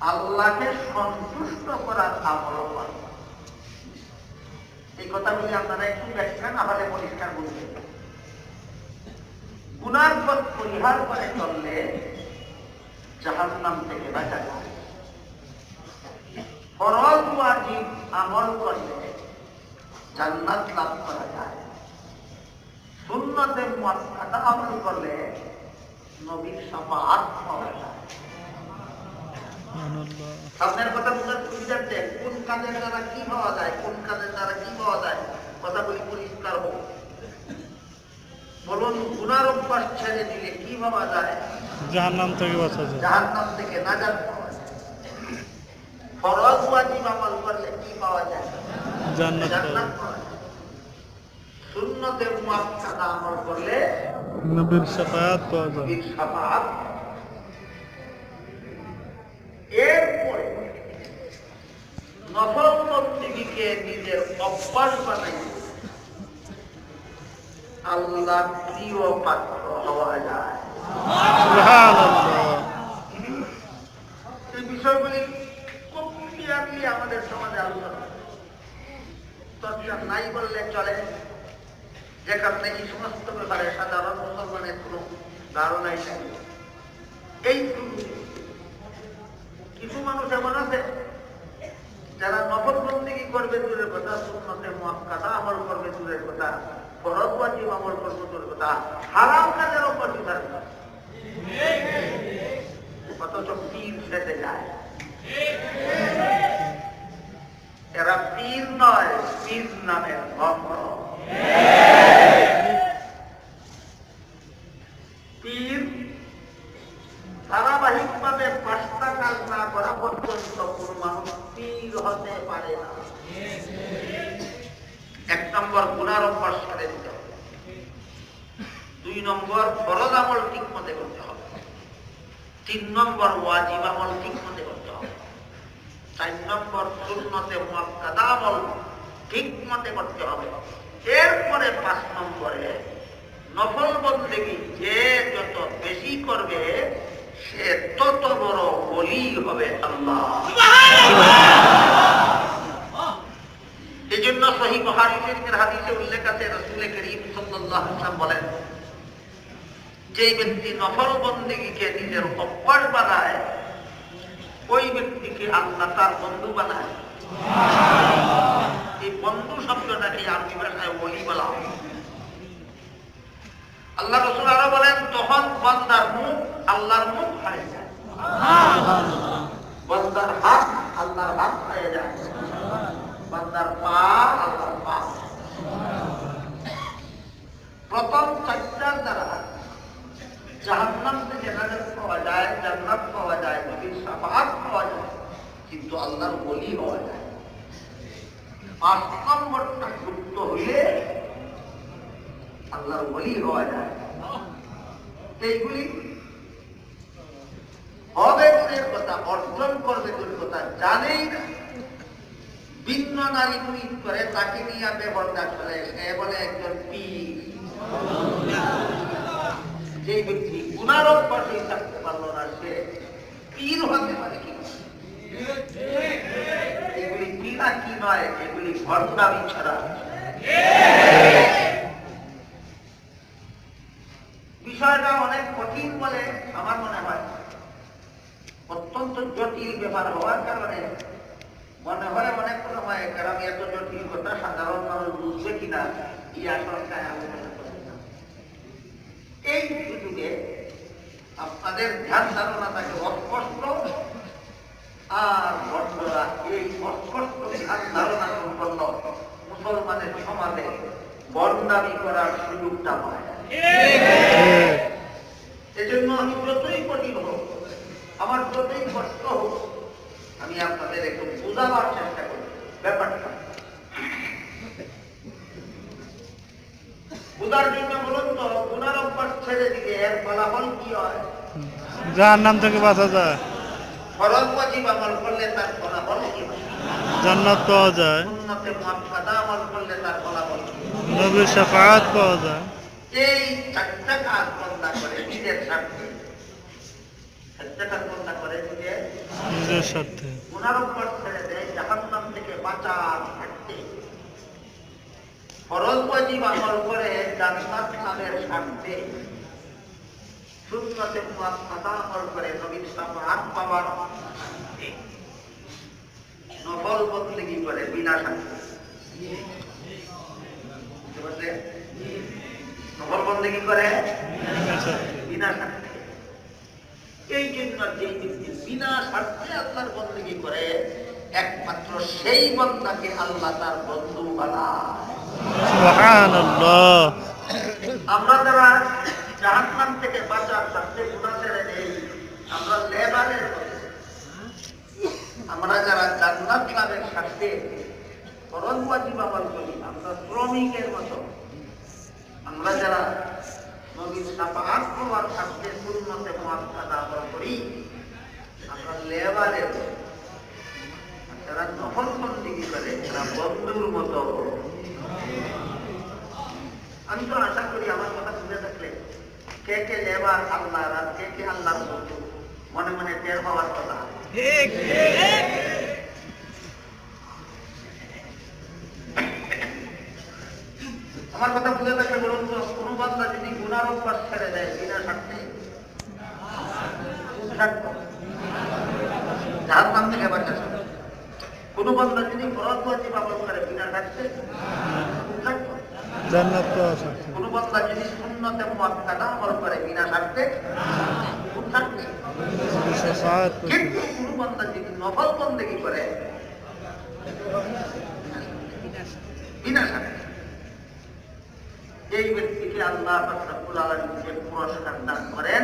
আল্লাহকে সন্তুষ্ট করার আমল করে। এই কথাগুলি আপনারা একটু ব্যাখ্যা না হলে পরিষ্কার বুঝবেন। গুনার পথ পরিহার করে চললে জাহান্নাম থেকে বাঁচা যায়। ফরজ ওয়াজিব আমল করলে জান্নাত লাভ করা যায়। সুন্নতে মুআক্কাদা আমল করলে নবীর শাফাআত পাওয়া যায়। সামনের কথা বুঝাচ্ছে কোন কাজের দ্বারা কি পাওয়া যায়, কোন কাজের দ্বারা কি পাওয়া যায়, কথাগুলি পরিষ্কার হোক। বলুন, গুনার অভ্যাস ছেড়ে দিলে কি পাওয়া যায়? জাহান্নাম থেকে বাঁচা যায়। জাহান্নাম থেকে নাজাত পাওয়া যায়। ফরজ ওয়াজিব আমল করলে কি পাওয়া যায়? জান্নাত পাওয়া যায়। সুন্নতে মুআক্কাদা আমল করলে নবীর শাফাআত পাওয়া যায়। নবীর শাফাআত। এরপরে নফল বন্দেগীকে নিজের অভ্যাস বানাই আল্লাহ প্রিয় পাত্র হওয়া যায়। সুবহানাল্লাহ। এই বিষয়গুলি খুব ক্লিয়ারলি আমাদের সমাজে আলোচনা চর্চা নাই বললে চলে, যে কারণে এই সমস্ত ব্যাপারে সাধারণ মুসলমানের কোনো ধারণাই নেই। এই কিছু মানুষ এমন আছে যারা নফল বন্দেগী করবে দূরের কথা, সুন্নতে মুআক্কাদা আমল করবে দূরের কথা, ফরজ ওয়াজিব আমল করবে দূরের কথা, হারাম কাজের উপর নির্ভর করে, অথচ পীর সেজে যায়। এরা পীর নয়, পীর ধারাবাহিকভাবে 5টা কাজ না করা পর্যন্ত কোন মানুষ পীর হতে পারে না। 1 নম্বর গুনার অভ্যাস ছেড়ে দিতে হবে, 2 নম্বর ফরজ আমল ঠিক মতে করতে হবে, 3 নম্বর ওয়াজিব আমল ঠিক মতে করতে হবে, 4 নম্বর সুন্নতে মুআক্কাদা আমল ঠিক মতে করতে হবে। এরপরে 5 নম্বরে নফল বন্দেগী যে যত বেশি করবে সে তত বড় ওলি হবে আল্লাহ। এই জন্য সহিহ বুখারী শরীফের হাদিসে উল্লেখ আছে, রাসূল করিম সাল্লাল্লাহু আলাইহি ওয়াসাল্লাম বলেন, যে ব্যক্তি নফল বন্দেগীকে নিজের অভ্যাস বানায় ওই ব্যক্তিকে আল্লাহ তার বন্ধু বানায়। এই বন্ধু শব্দটাকে আরবি ভাষায় ওলি বলা হয়। আল্লাহ রাসূল আরো বলেন, তখন বান্দার মুখ আল্লাহর মুখ হয়ে যায়, বান্দার হাত আল্লাহর হাত হয়ে যায়, বান্দার পা আল্লাহর পা। প্রথম 4টার দ্বারা জাহান্নাম থেকে নাজাত পাওয়া যায়, জান্নাত পাওয়া যায়, নবীর শাফাআত পাওয়া যায়, কিন্তু আল্লাহর ওলি হওয়া যায়। 5 নম্বরটা যুক্ত হইলে আল্লাহর ওলি হওয়া যায়। এইগুলি হবে দূরের কথা, অর্জন করবে দূরের কথা, জানেই না। ভিন্ন নারী মুরিদ করে তাকে নিয়ে ব্যবহার করে, সে বলে একজন পীর। যে ব্যক্তি গুনার অভ্যাসে থাকতে পারলো না সে পীর হতে পারে কি? এগুলি পীরা কি নয়, এগুলি ভণ্ডামি ছাড়া। বিষয়টা অনেক কঠিন বলে আমার মনে হয়, অত্যন্ত জটিল ব্যাপার হওয়ার কারণে মনে হয় অনেক সময় কারণ এত জটিল কথা সাধারণ মানুষ বুঝবে কিনা এই আশঙ্কায় আলোচনা করে না। এই সুযোগে আপনাদের ধ্যান ধারণা থাকে অস্পষ্ট, আর ভণ্ডরা এই অস্পষ্ট ধ্যান ধারণা সম্পন্ন মুসলমানের সমাজে ভণ্ডামি করার সুযোগটা পায়। এজন্য আমি যতই কঠিন হোক, আমার যতই কষ্ট হোক, আমি আপনাদের একটু বোঝাবার চেষ্টা করি ব্যাপারটা। বোঝার জন্য বলুন তো, গুনার অভ্যাস ছেড়ে দিলে এর ফলাফল কি হয়? জাহান্নাম থেকে বাঁচা যায়, ফরজ ওয়াজিব আমল করলে তার ফলাফল কি হয়? জান্নাত পাওয়া যায়, সুন্নতে মুআক্কাদা আমল করলে তার ফলাফল কি হয়? নবীর শাফাআত পাওয়া যায়। এই 4টা কাজ বন্ধ করে নিজের স্বার্থে, 4টা কাজ বন্ধ করে নিজের স্বার্থে, গুনার অভ্যাস ছেড়ে দেয় জাহান্নাম থেকে বাঁচার স্বার্থে, ফরজ ওয়াজিব আমল করে জান্নাত লাভের স্বার্থে, সুন্নতে মুআক্কাদা আমল করে নবীর শাফাআত পাওয়ার স্বার্থে, নফল বন্দেগী করে বিনা স্বার্থে। নফল বন্দেগী করে বিনা স্বার্থে। এই জন্য যে ব্যক্তি বিনা স্বার্থে আল্লাহর বন্দেগী করে একমাত্র সেই বান্দাকে আল্লাহ তার বন্ধু বানায়। সুবহানাল্লাহ। আমরা যারা জাহান্নাম থেকে বাঁচার স্বার্থে গুনাহ ছেড়ে দেই, আমরা লেবারের মতো। আমরা যারা জান্নাত লাভের স্বার্থে ফরজ ওয়াজিব আমল করি, আমরা শ্রমিকের মতো। আমরা যারা নবীর শাফাআত পাওয়ার স্বার্থে সুন্নতে মুআক্কাদা আমল করি, আমরা লেবারের মতো। যারা নফল বন্দেগী করে তারা বন্ধুর মতো। আমি তো আশা করি আমার কথা বুঝে থাকলে কে কে লেবার আল্লাহ আর কে কে আল্লাহর বন্ধু মনে মনে টের পাওয়ার কথা। আমার কথা বুঝে থাকলে বলুন তো, কোন বান্দা যদি গুনার অভ্যাস ছেড়ে দেয় বিনা স্বার্থে, জাহান্নাম থেকে বাঁচা যায়। কোন বান্দা যদি ফরজ ওয়াজিব আমল করে বিনা স্বার্থে, জান্নাত পাওয়া যায়। কোন বান্দা যদি সুন্নতে মুআক্কাদা আমল করে বিনা স্বার্থে, কিন্তু কোন বান্দা যদি নফল বন্দেগী করে বিনা স্বার্থে, এই ব্যক্তিকে আল্লাহ পাক রব্বুল আলামিন যে পুরস্কার দান করেন,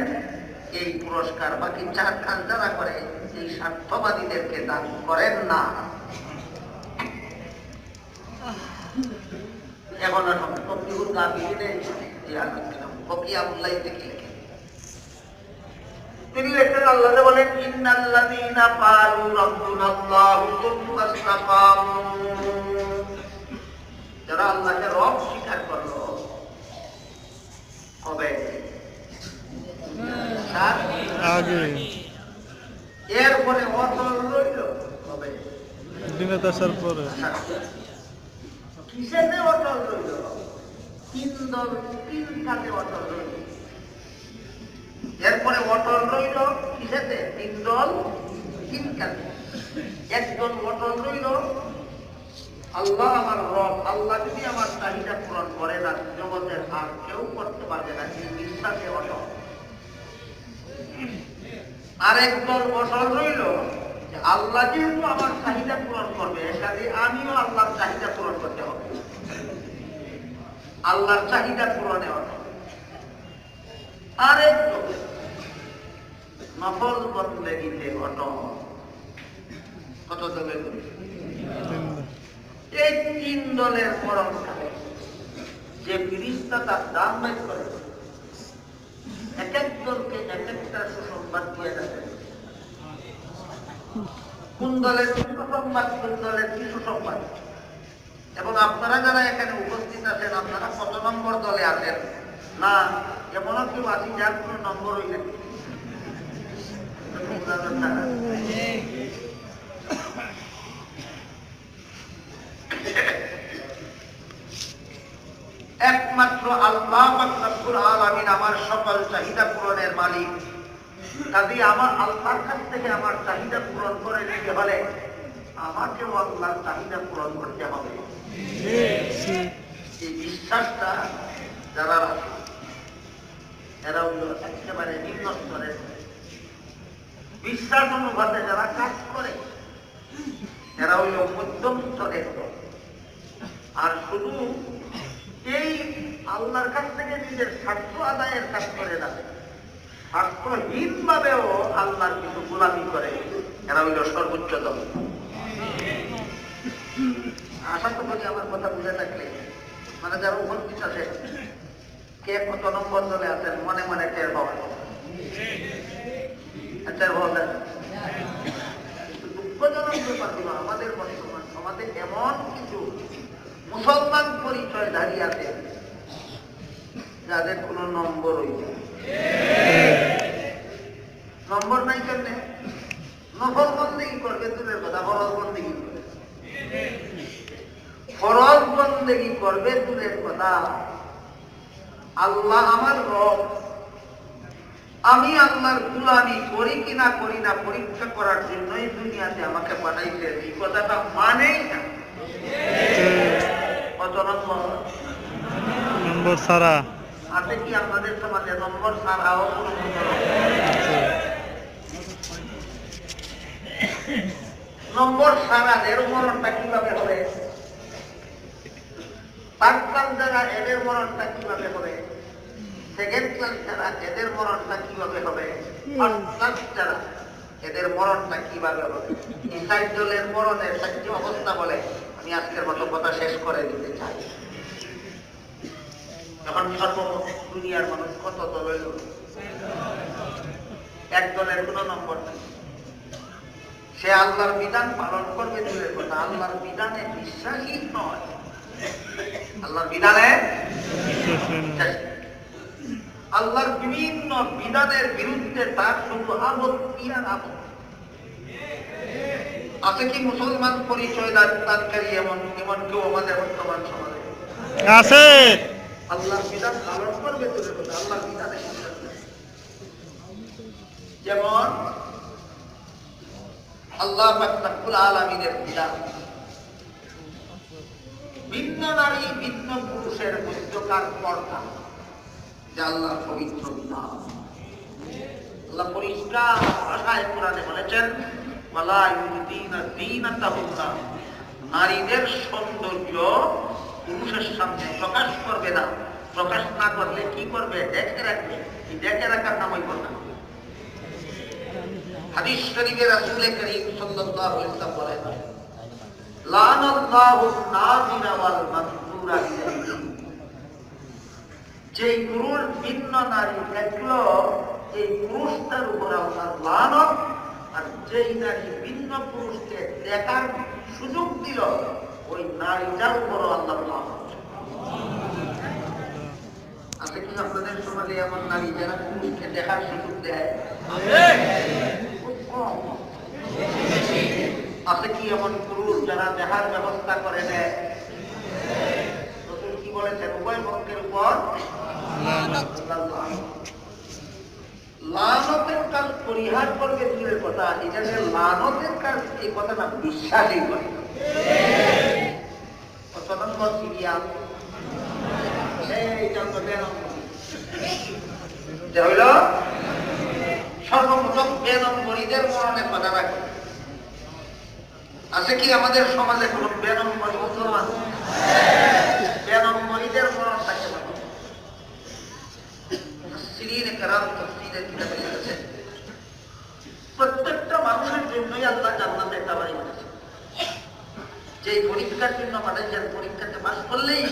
এই পুরস্কার বাকি 4 কাজ যারা করে এই স্বার্থবাদীদেরকে দান করেন না। এখন ফকিহুল গাফিলিনে এই আলোচনা ফকিয়াউল্লাহ থেকে লিখেন। তিনি লেখেন আল্লাহ বলেন ইন্নাল্লাযীনা ক্বালু রাব্বুনাল্লাহু সুম্মা ইসতাকামু, যারা আল্লাহকে রব স্বীকার করলো কবে? আগে এরপরে অটল রইল কবে? দিনে আসার পরে। কিসেতে অটল রইল? 3 দল 3 কাজে অটল রইল। এরপরে অটল রইল কিসেতে? 3 দল 3 কাজে। একজন অটল রইল আল্লাহ আমার রব, আল্লাহ যদি আমার চাহিদা পূরণ করে না জগতের আর কেউ করতে পারবে না, এই বিশ্বাসে অটল। আরেক দল অটল রইল যে আল্লাহ যেহেতু আমার চাহিদা পূরণ করবে, কাজে আমিও আল্লাহর চাহিদা পূরণ করতে হবে, আল্লাহর চাহিদা পূরণে অটল। আরেক দল নফল বন্দেগীতে অটল। কত দলের? এই 3 দলের পরমকালে যে ফেরেশতা তার দাম বের করে এক এক দলকে এক একটা সুসংবাদ দিয়ে যাবে। কোন দলের সুসংবাদ, কোন দলের কি সুসংবাদ। এবং আপনারা যারা এখানে উপস্থিত আছেন, আপনারা কত নম্বর দলে আছেন? না এমনও কেউ আছি যার কোনো নম্বর হইলে একমাত্র আল্লাহ পাক রব্বুল আলামিন আমার সকল চাহিদা পূরণের মালিক। কাজেই আমার আল্লাহর কাছ থেকে আমার চাহিদা পূরণ করে নিতে হলে আমাকেও আল্লাহর চাহিদা পূরণ করতে হবে। এই বিশ্বাসটা যারা রাখে এরা হল একেবারে নিম্ন স্তরের। বিশ্বাস অনুপাতে যারা কাজ করে এরা হইল মধ্যম স্তরের। আর শুধু এই আল্লাহর কাছ থেকে নিজের স্বার্থ আদায়ের কাজ করে না, স্বার্থহীন ভাবেও আল্লাহর কিছু গোলামি করে, এরা হইল সর্বোচ্চ দল। আশা তো করি আমার কথা বুঝে থাকলে মানে যারা উপস্থিত আছে কে কত নম্বর দলে আছেন মনে মনে টের পাওয়া টের পাওয়া যায়। দুঃখজনক ব্যাপার হলো আমাদের বর্তমান সমাজে এমন কিছু মুসলমান পরিচয় দাঁড়িয়ে আছে যাদের কোন নম্বর হইল নম্বর নাই। কেমনে নফল বন্দেগী করবে দূরের কথা, ফরজ বন্দেগী করবে, ফরজ বন্দেগী করবে দূরের কথা। আল্লাহ আমার রব, আমি আল্লাহর গোলামি করি কিনা করি না পরীক্ষা করার জন্যই দুনিয়াতে আমাকে পাঠাইছেন, এই কথাটা মানেই না। কত নম্বর? নম্বর ছাড়া আছে কি আপনাদের সমাজে? নম্বর ছাড়াও নম্বর ছাড়াদের মরণটা কিভাবে হবে? ফার্স্ট ক্লাস যারা এদের মরণটা কিভাবে হবে? সেকেন্ড ক্লাস যারা এদের মরণটা কিভাবে হবে? ফার্স্ট ক্লাস যারা এদের মরণটা কিভাবে হবে? এই 4 দলের মরণের 4টি অবস্থা বলে আমি আজকের মতো কথা শেষ করে দিতে চাই। এখন সর্বমোট দুনিয়ার মানুষ কত দল হইল? এক দলের কোন নম্বর নেই। সে আল্লাহর বিধান পালন করবে দূরের কথা, আল্লাহর বিধানে বিশ্বাসী নয়। আল্লাহর বিধানে আল্লাহর বিভিন্ন বিধানের বিরুদ্ধে তার শুধু আপত্তি আর আপত্তি। আছে কি মুসলমান পরিচয় দানকারী এমন এমন কেউ আমাদের বর্তমান সমাজে আছে? আল্লাহর বিধান পালন করবে দূরের কথা, আল্লাহর বিধানে বিশ্বাস নেই। যেমন আল্লাহ পাক রব্বুল আলামিনের বিধান, ভিন্ন নারী ভিন্ন পুরুষের মধ্যকার পর্দা, যা আল্লাহর পবিত্র বিধান। আল্লাহ পরিষ্কার ভাষায় কোরআনে বলেছেন ওয়ালা ইউদিনা দীনাতাহুন্না, নারীদের সৌন্দর্য পুরুষের সামনে প্রকাশ করবে না, প্রকাশ না করলে কি করবে? ডেকে রাখবে। এই ডেকে রাখার নামই কথা। হাদিস শরীফে রাসূল করিম সাল্লাল্লাহু আলাইহি ওয়াসাল্লাম বলেন, লানাল্লাহুন নাযিরা ওয়াল মানযুরা ইলাইহি। যে পুরুষ ভিন্ন নারী দেখলো, এই পুরুষটার উপর আল্লাহর লানত, আর যেই নারী ভিন্ন পুরুষকে দেখার সুযোগ দিল, ওই নারীটার উপর আল্লাহর লানত। আছে কি আপনাদের সমাজে এমন নারী যারা পুরুষকে দেখার সুযোগ দেয়? খুব কম। আছে কি এমন পুরুষ যারা দেখার ব্যবস্থা করে দেয়? রাসূল কি বলেছেন? উভয় পক্ষের উপর লানতের কাজ পরিহার করবে দূরের কথা, এটা যে লানতের কাজ এই কথাটা বিশ্বাসই করে না। সিরিয়াল হইল সর্বপ্রথম বেনম্বরীদের মরণের কথা রাখে। আছে কি আমাদের সমাজে কোন বেনম্বরী মুসলমান? বেনম্বরীদের মরণ থাকে না। প্রত্যেকটা মানুষের জন্যই আল্লাহ জান্নাতে একটা বাড়ি বানিয়েছে। যে পরীক্ষার জন্য বানাইছেন, পরীক্ষাতে পাস করলেই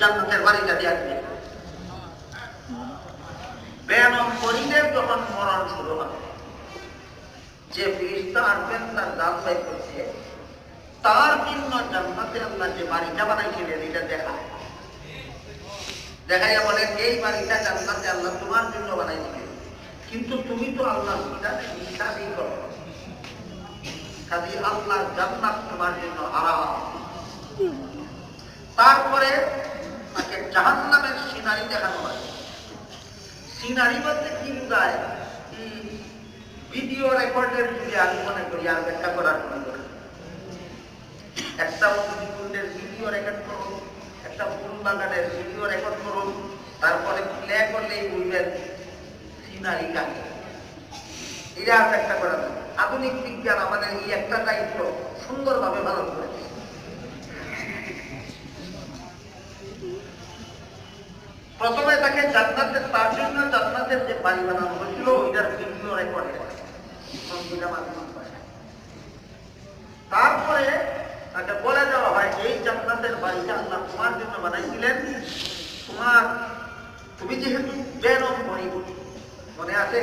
জান্নাতের বাড়িটা দিয়ে আসবে। বেনম্বরীদের যখন মরণ শুরু হবে, যে ফেরেশতা আসবেন তার জান বাই করছে, তার জন্য জান্নাতে আল্লাহ যে বাড়িটা বানাইছিলেন এটা দেখায়। দেখাইয়া বলেন, এই বাড়িটা জান্নাতে আল্লাহ তোমার জন্য বানাইছিলেন, কিন্তু তুমি তো আল্লাহর বিধানে বিশ্বাসই করো, কাজেই আল্লাহর জান্নাত তোমার জন্য হারাম। তারপরে তাকে জাহান্নামের সিনারি দেখানো হয়। সিনারি বলতে কি বোঝায়? ভিডিও রেকর্ডের যুগে আমি মনে করি আর ব্যাখ্যা করার কোনো দরকার। একটা অগ্নিকুণ্ডের ভিডিও রেকর্ড করুন, একটা ফুল বাগানের ভিডিও রেকর্ড করুন, তারপরে প্লে করলেই বুঝবেন সিনারি কাকে। এটা আর ব্যাখ্যা করা যায়। আধুনিক বিজ্ঞান আমাদের এই একটা দায়িত্ব সুন্দরভাবে পালন করেছে। প্রথমে তাকে জান্নাতের, তার জন্য জান্নাতের যে বাড়ি বানানো হয়েছিল ওইটার ভিডিও রেকর্ড করে, তারপরে তাকে বলে দেওয়া হয়, এই জান্নাতের বাড়িটা আল্লাহ তোমার জন্য বানাইছিলেন, তুমি যেহেতু বেনম্বরী, মনে আছে,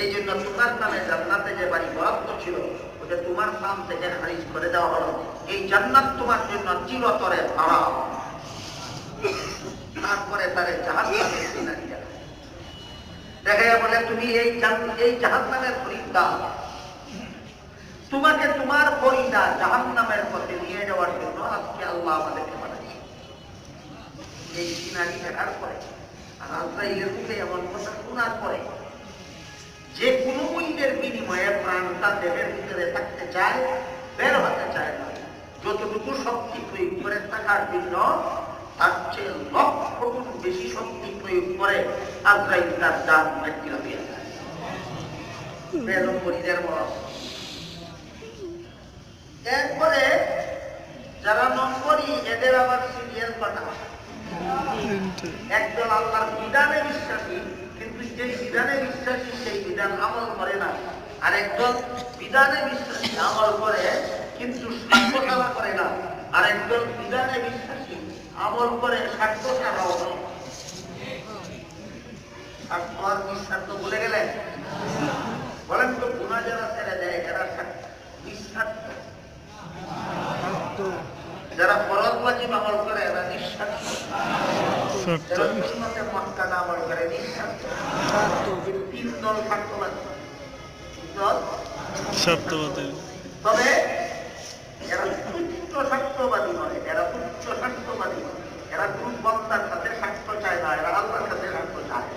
এই জন্য তোমার নামে জান্নাতে যে বাড়ি বরাদ্দ ছিল ওটা তোমার নাম থেকে খারিজ করে দেওয়া হলো। এই জান্নাত তোমার জন্য চিরতরে হারাম। তারপরে তারে জাহান্নামের সিনারি দেখাইয়া বলে, তুমি এই জাহান্নামের খরিদ্দার, তোমাকে তোমার ফরিদা জাহান্নামের পথে নিয়ে যাওয়ার জন্য আজকে আল্লাহ আমাদেরকে বানাইছে। এই সিনারি দেখার পরে আর আজরাইলের মুখে এমন কথা শোনার পরে যে কোনো মূল্যের বিনিময়ে প্রাণটা দেহের ভিতরে থাকতে চায়, বের হতে চায় না। যতটুকু শক্তি প্রয়োগ করে থাকার জন্য তার চেয়ে লক্ষ গুণ বেশি শক্তি প্রয়োগ করে আজরাইল তার জান ব্যক্তিরা পেয়ে যায়। বেনম্বরীদের মরণ। এরপরে যারা নম্বরী, এদের আবার সিরিয়াল পাঠা। একজন আল্লাহর বিধানে বিশ্বাসী, কিন্তু যে বিধানে বিশ্বাসী সেই বিধান আমল করে না। আর একজন বিধানে বিশ্বাসী, আমল করে কিন্তু সাক্ষ্য ছাড়া করে না। আর একজন বিধানে বিশ্বাসী, আমল করে সাক্ষ্য ছাড়াও নয়। সাক্ষ্য আর নিঃস্বার্থ ভুলে গেলেন? বলেন তো, গুনাহ যারা ছেড়ে দেয় এরা নিঃস্বার্থ, যারা ফরজ ওয়াজিব আমল করে এরা নিঃস্বার্থ, যারা সুন্নতে মুআক্কাদা আমল করে নিঃস্বার্থ। তিন দল স্বার্থবাদী। তবে এরা তুচ্ছ স্বার্থবাদী নয়, এরা তুচ্ছ স্বার্থবাদী নয়। এরা কোন বক্তার সাথে স্বার্থ চায় না, এরা আল্লাহর সাথে স্বার্থ চায়।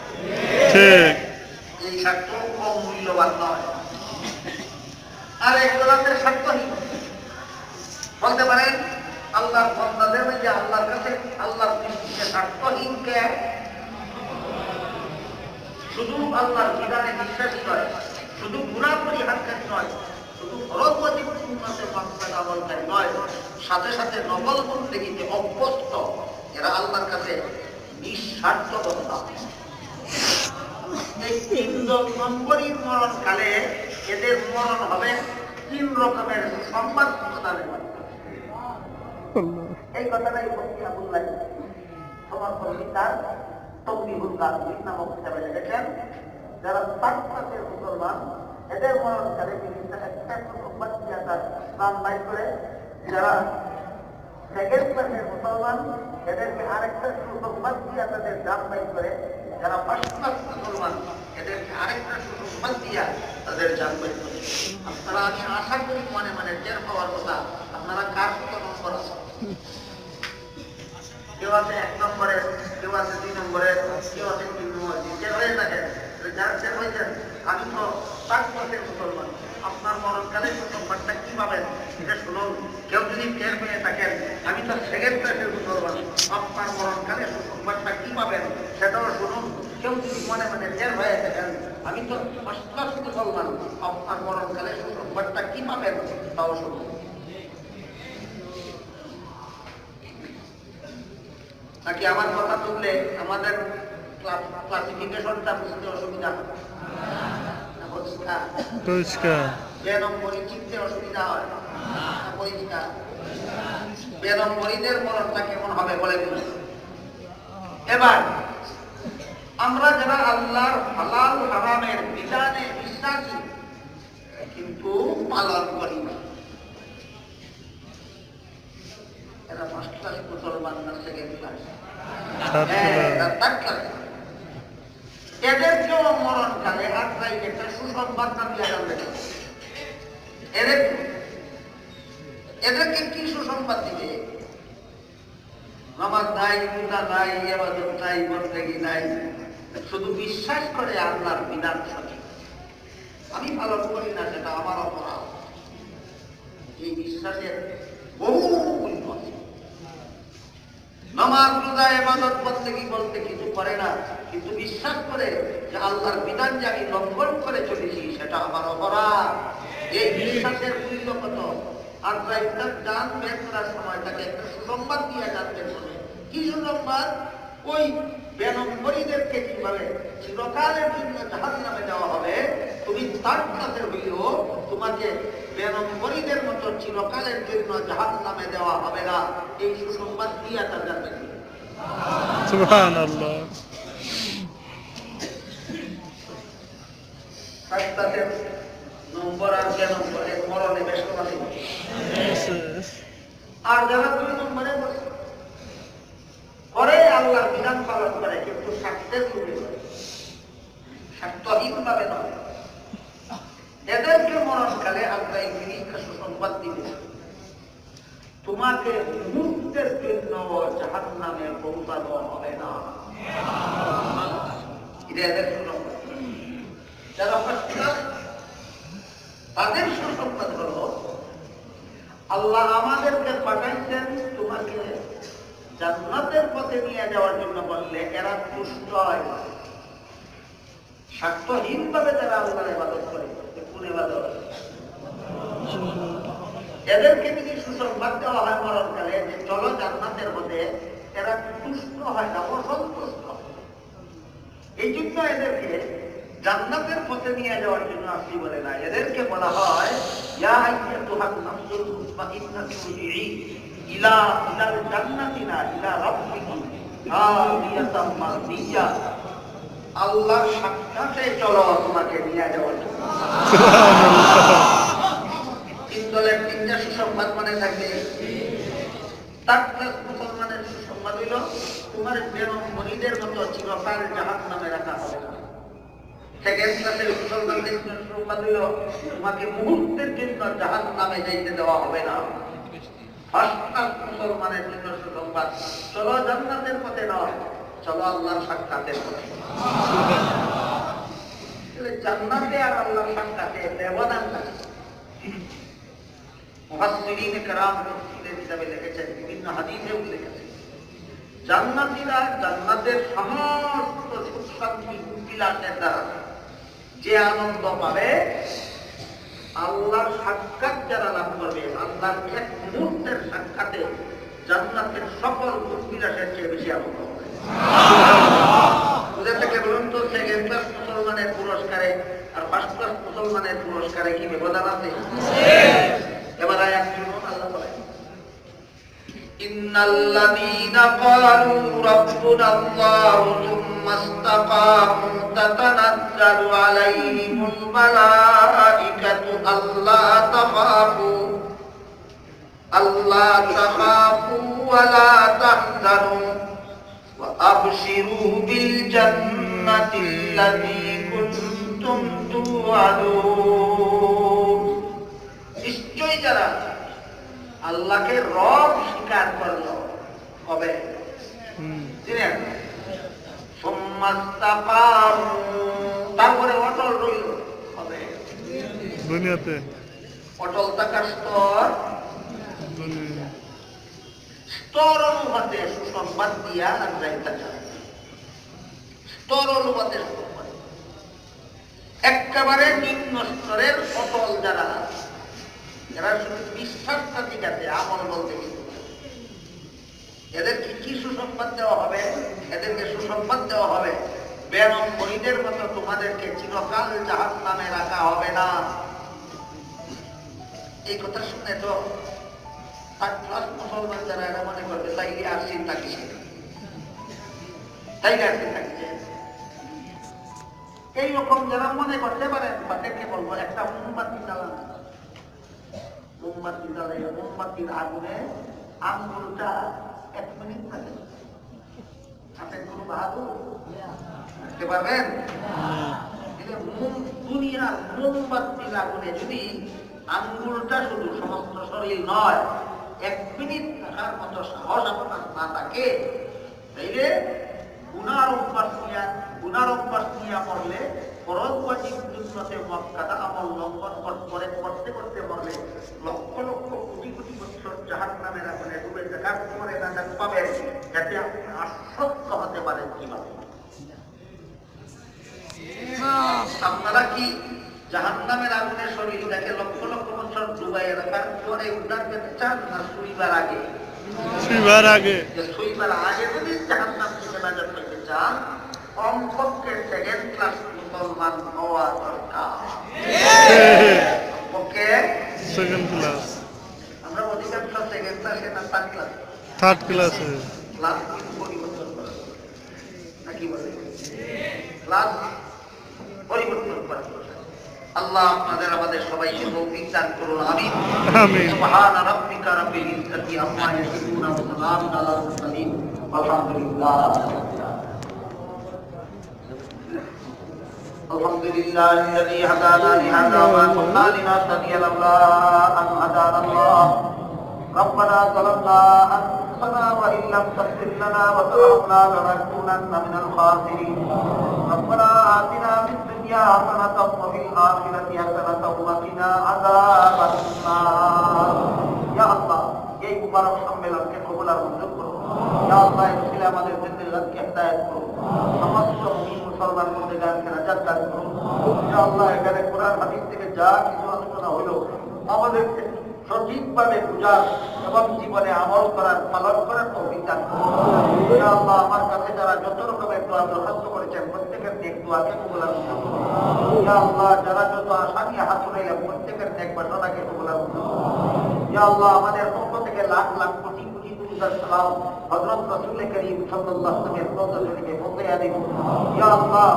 এই স্বার্থ কম মূল্যবান নয়। আর একজনের স্বার্থহীন বলতে পারেন আল্লাহর বান্দাদের মধ্যে আল্লাহর কাছে আল্লাহর দৃষ্টিতে স্বার্থহীন কে? শুধু আল্লাহর বিধানে বিশ্বাসী নয়, শুধু গুনাহ পরিহারকারী নয়, শুধু ফরজ ওয়াজিব সুন্নতে মুআক্কাদা আমলকারী নয়, সাথে সাথে নফল বন্দেগীতে অভ্যস্ত। এরা আল্লাহর কাছে নিঃস্বার্থকতা। এই 3 নম্বরই মরণকালে এদের মরণ হবে 3 রকমের সংবাদ প্রদানের মাধ্যমে। এই কথাটাই মুফতি আব্দুল্লাহ তোমার তার তকবিহুল গাজী নামক কিতাবে লিখেছেন, যারা তাকওয়াতের মুসলমান এদের মরণকালে বিভিন্ন একটা সংবাদ দিয়া তার প্রাণ বাইর করে, যারা সেকেন্ড ক্লাসের মুসলমান এদেরকে আরেকটা সুসংবাদ দিয়া তাদের জান বাইর করে, যারা ফার্স্ট ক্লাস মুসলমান এদেরকে আরেকটা সুসংবাদ দিয়া তাদের জান বাইর করে। আপনারা আমি আশা করি মনে মনে টের পাওয়ার কথা আপনারা কার কত নম্বর আছে। কেউ আছে 1 নম্বরে, কেউ আছে 2 নম্বরে, কেউ আছে 3 নম্বরে। যে হয়ে থাকেন যার যে হয়েছেন, আমি তো তাকওয়াতের মুসলমান, আপনার মরণকালে সংবাদটা কি পাবেন এটা শুনুন। কেউ যদি টের পেয়ে থাকেন আমি তো সেকেন্ড ক্লাসের মুসলমান, আপনার মরণকালে সংবাদটা কি পাবেন সেটাও শুনুন। কেউ যদি মনে মনে টের হয়ে থাকেন আমি তো ফার্স্ট ক্লাস মুসলমান, আপনার মরণকালে সংবাদটা কি পাবেন তাও শুনুন। নাকি আমার কথা তুললে আমাদের ক্লাসিফিকেশনটা বুঝতে অসুবিধা হয়? পরিষ্কার। বেনম্বরী চিনতে অসুবিধা হয় না? পরিষ্কার। বেনম্বরীদের মরণটা কেমন হবে বলে দিন। এবার আমরা যারা আল্লাহর হালাল হারামের বিধানে বিশ্বাসী কিন্তু পালন করি না, এরা ফার্স্ট ক্লাস মুসলমান না সেকেন্ড ক্লাস? এদেরকেও মরণকালে আত্মাই একটা সুসংবাদ দিয়ে যাবে। এদেরকে কি সুসংবাদ দিবে? নামাজ নাই, রোজা নাই, ইবাদত নাই, বন্দেগী নাই, শুধু বিশ্বাস করে আল্লাহর বিধান সঠিক, আমি পালন করি না সেটা আমার অপরাধ। এই বিশ্বাসের বহু মূল্য আছে। নামাজ রোজা ইবাদত বন্দেগী বলতে কিছু করে না, কিন্তু বিশ্বাস করে যে আল্লাহর বিধান যে আমি লঙ্ঘন করে চলেছি সেটা আমার অপরাধ। এই বিশ্বাসের মূল্য কত? আর ড্রাইভার যান বের করার সময় তাকে একটা সুসংবাদ দিয়ে যাচ্ছে। কি সুসংবাদ? ওই বেনম্বরীদেরকে কিভাবে চিরকালের জন্য জাহান্নামে দেওয়া হবে, তুমি থার্ড ক্লাসের হইলেও তোমাকে বেনম্বরীদের মতো চিরকালের জন্য জাহান্নামে দেওয়া হবে না। এই সুসংবাদ দিয়ে তার যাবে। সুবহানাল্লাহ। নম্বর আর যে নম্বরে মরণে বেশ কমাতে, আর যারা 2 নম্বরে করে আল্লাহর বিধান পালন করে কিন্তু স্বার্থের লোভে করে, স্বার্থহীন ভাবে নয়, এদেরকে মরণকালে আল্লাহ একটা সুসংবাদ দিবে, তোমাকে মুহূর্তের জন্য জাহান্নামে পৌঁছানো হবে না। এটা এদের সুসংবাদ। যারা তাদের সুসংবাদ হলো আল্লাহ আমাদেরকে পাঠাইছেন তোমাকে জান্নাতের পথে নিয়ে যাওয়ার জন্য, বললে এরা তুষ্ট হয়। স্বার্থহীন ভাবে যারা আল্লাহর ইবাদত করে, কোন ইবাদত? এদেরকে যদি সুসংবাদ দেওয়া হয় মরণকালে যে চলো জান্নাতের পথে, এরা তুষ্ট হয় না, অসন্তুষ্ট। এই জন্য এদেরকে জান্নাতের পথে নিয়ে যাওয়ার জন্য আসি বলে না, এদেরকে বলা হয় ইয়া আইয়াতুহান নাফসুল মুতমাইন্নাতুল ইলাল জান্নাতিনা ইলা রাব্বিকি রাদিয়াতাম মারদিয়া। আল্লাহর সাক্ষাতে চলো তোমাকে নিয়ে যাওয়ার জন্য। তিন দলের 3টা সুসংবাদ মনে থাকবে। তার মুসলমানের সুসংবাদ হইল তোমার বেনম্বরীদের মতো চিরকাল জাহান্নামে রাখা হবে না। সেকেন্ড ক্লাসের মুসলমানদের সুসংবাদ হইল তোমাকে মুহূর্তের জন্য জাহান্নামে যাইতে দেওয়া হবে না। ফার্স্ট ক্লাস মুসলমানের জন্য সুসংবাদ, চলো জান্নাতের পথে নয়, চলো আল্লাহর সাক্ষাতের পথে। জান্নাতে আর আল্লাহর সাক্ষাতে ব্যবধান থাকে। মুফাসসিরিন কেরাম তাফসীরের কিতাবে লিখেছেন, বিভিন্ন হাদিসে উল্লেখ আছে, জান্নাতীরা জান্নাতের সমস্ত সুখ শান্তি বিলাসের দ্বারা যে আনন্দ পাবে, আল্লাহর সাক্ষাৎ যারা লাভ করবে, আল্লাহর এক মুহূর্তের সাক্ষাতে জান্নাতের সকল সুখ বিলাসের চেয়ে বেশি আনন্দ হবে। ওদের থেকে বলুন তো সেকেন্ড ক্লাস মুসলমানের পুরস্কারে আর ফার্স্ট ক্লাস মুসলমানের পুরস্কারে কি ব্যবধান আছে? এবার আয়াত শুনুন, আল্লাহ বলেন ইন্নাল্লাযীনা ক্বালু রাব্বুনাল্লাহু সুম্মা ইসতাকামু তাতানাজ্জালু আলাইহিমুল মালাঈকাতু আল্লা তাখাফু ওয়া লা তাহজানু ওয়া আবশিরু বিল জান্নাতিল্লাতী কুনতুম তুআদুন। নিশ্চয়ই যারা আল্লাহকে রব স্বীকার করলো হবে তারপরে অটল রইল হবে দুনিয়াতে অটল থাকার স্তর স্তর অনুপাতে সুসংবাদ দিয়া আর যাইতে চায় স্তর অনুপাতে সুসংবাদ একেবারে নিম্ন স্তরের অটল যারা এরা শুধু বিশ্বাসটা ঠিক আছে, আমল বলতে কিছু এদেরকে কি সুসংবাদ দেওয়া হবে? এদেরকে সুসংবাদ দেওয়া হবে বেনমরিদের মতো তোমাদেরকে চিরকাল জাহান্নামে রাখা হবে না। এই কথা শুনে তো মুসলমান যারা এরা মনে করবে তাইলে আর চিন্তা কিসে, তাইলে আর চিন্তা কিসে। এইরকম যারা মনে করতে পারেন তাদেরকে বলবো একটা মোমবাতি জ্বালান, মোমবাতি জ্বালাই মোমবাতির আগুনে আঙ্গুলটা 1 মিনিট থাকে। আপনি কোনো বাহাদুর দেখতে পারবেন? দুনিয়ার মোমবাতির আগুনে যদি আঙ্গুলটা শুধু সমস্ত শরীর নয় 1 মিনিট থাকার মতো সাহস আপনার না থাকে, তাইলে গুনার অভ্যাস নিয়ে মরলে ফরজ ওয়াজিব সুন্নতে মুআক্কাদা আমল লঙ্ঘন করতে করতে মরলে লক্ষ লক্ষ কোটি কোটি বছর জাহান্নামের আগুনে ডুবে থাকার পরে নাজাত পাবেন। যাতে আপনি আশ্বস্ত হতে পারেন কিভাবে? আপনারা কি জাহান্নামের আগুনে শরীরটাকে লক্ষ লক্ষ বছর ডুবাই রাখার পরে উদ্ধার পেতে চান না শুইবার আগে? শুইবার আগে যদি জাহান্নাম থেকে নাজাত পেতে চান কমপক্ষে সেকেন্ড ক্লাস মুসলমান হওয়া দরকার। কমপক্ষে সেকেন্ড ক্লাস, আমরা অধিকাংশ সেকেন্ড ক্লাসে না থার্ড ক্লাসে ক্লাস কিন্তু পরিবর্তন করা নাকি বলে ক্লাস পরিবর্তন করা। আল্লাহ আপনাদের আমাদের সবাইকে তৌফিক দান করুন, আমিন। সুবহানা রাব্বিকা রাব্বিল ইজ্জাতি আম্মা ইয়াসিফুন ওয়া সালামুন আলাল মুরসালিন আলহামদুলিল্লাহ। الحمد لله الذي هدانا لهذا وما كنا لنهتدي لولا أن هدانا الله ربنا ظلمنا أنفسنا وإن لم تغفر لنا وترحمنا لنكونن من الخاسرين ربنا آتنا في الدنيا حسنة وفي الآخرة حسنة وقنا عذاب النار يا الله এই মুবারক সম্মেলনকে কবুল আর মঞ্জুর করুন। ইয়া আল্লাহ এর উসিলা আমাদের জিন্দেগিকে হেদায়েত করুন, সমস্ত মুমিন মুসলমান বন্দেগানকে নাজাত দান করুন। ইয়া আল্লাহ এখানে কোরআন হাদিস থেকে যা কিছু আলোচনা হলো আমাদেরকে সঠিকভাবে বুঝার এবং জীবনে আমল করার পালন করার তৌফিক দান করুন। ইয়া আল্লাহ আমার কাছে যারা যত রকমের দোয়া দরখাস্ত করেছেন প্রত্যেকের নেক দোয়াকে কবুল আর মঞ্জুর করুন। ইয়া আল্লাহ যারা যত আশা নিয়ে হাত তুলেছেন প্রত্যেকের নেক বাসনাকে কবুল আর মঞ্জুর করুন। ইয়া আল্লাহ আমাদের পক্ষ থেকে লাখ লাখ কোটি কোটি দুরূদ আর সালাম হযরত রাসূল করিম সাল্লাল্লাহু আলাইহি ওয়াসাল্লামের রওজা শরীফে পৌঁছে দিন। ইয়া আল্লাহ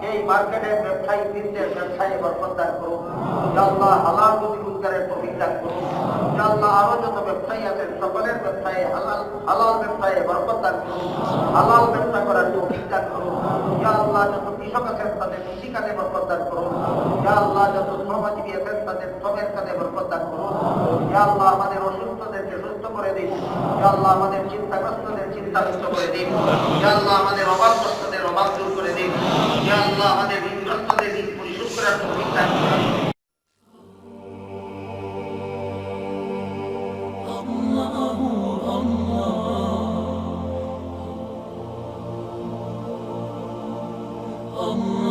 এই মার্কেটের ব্যবসায়ী বৃন্দের ব্যবসায়ে বরকত দান করুন। ইয়া আল্লাহ হালাল রুজি রোজগারের তৌফিক দান করুন। ইয়া আল্লাহ আরো যত ব্যবসায়ী আছেন সকলের ব্যবসায়ে হালাল ব্যবসায়ে বরকত দান করুন, হালাল ব্যবসা করার তৌফিক দান করুন। ইয়া আল্লাহ যত কৃষক আছেন তাদের কৃষিকাজে বরকত দান করুন। ইয়া আল্লাহ যত শ্রমজীবী আছেন তাদের শ্রমের কাজে বরকত দান করুন। ইয়া আল্লাহ আমাদের অসুস্থদেরকে সুস্থ করে দিন। ইয়া আল্লাহ আমাদের চিন্তাগ্রস্তদের চিন্তামুক্ত করে দিন। ইয়া আল্লাহ আমাদের অভাবগ্রস্তদের অভাব দূর করে দিন। ইয়া আল্লাহ আমাদের ঋণগ্রস্তদের ঋণ পরিশোধ করার তৌফিক দান করুন। Allah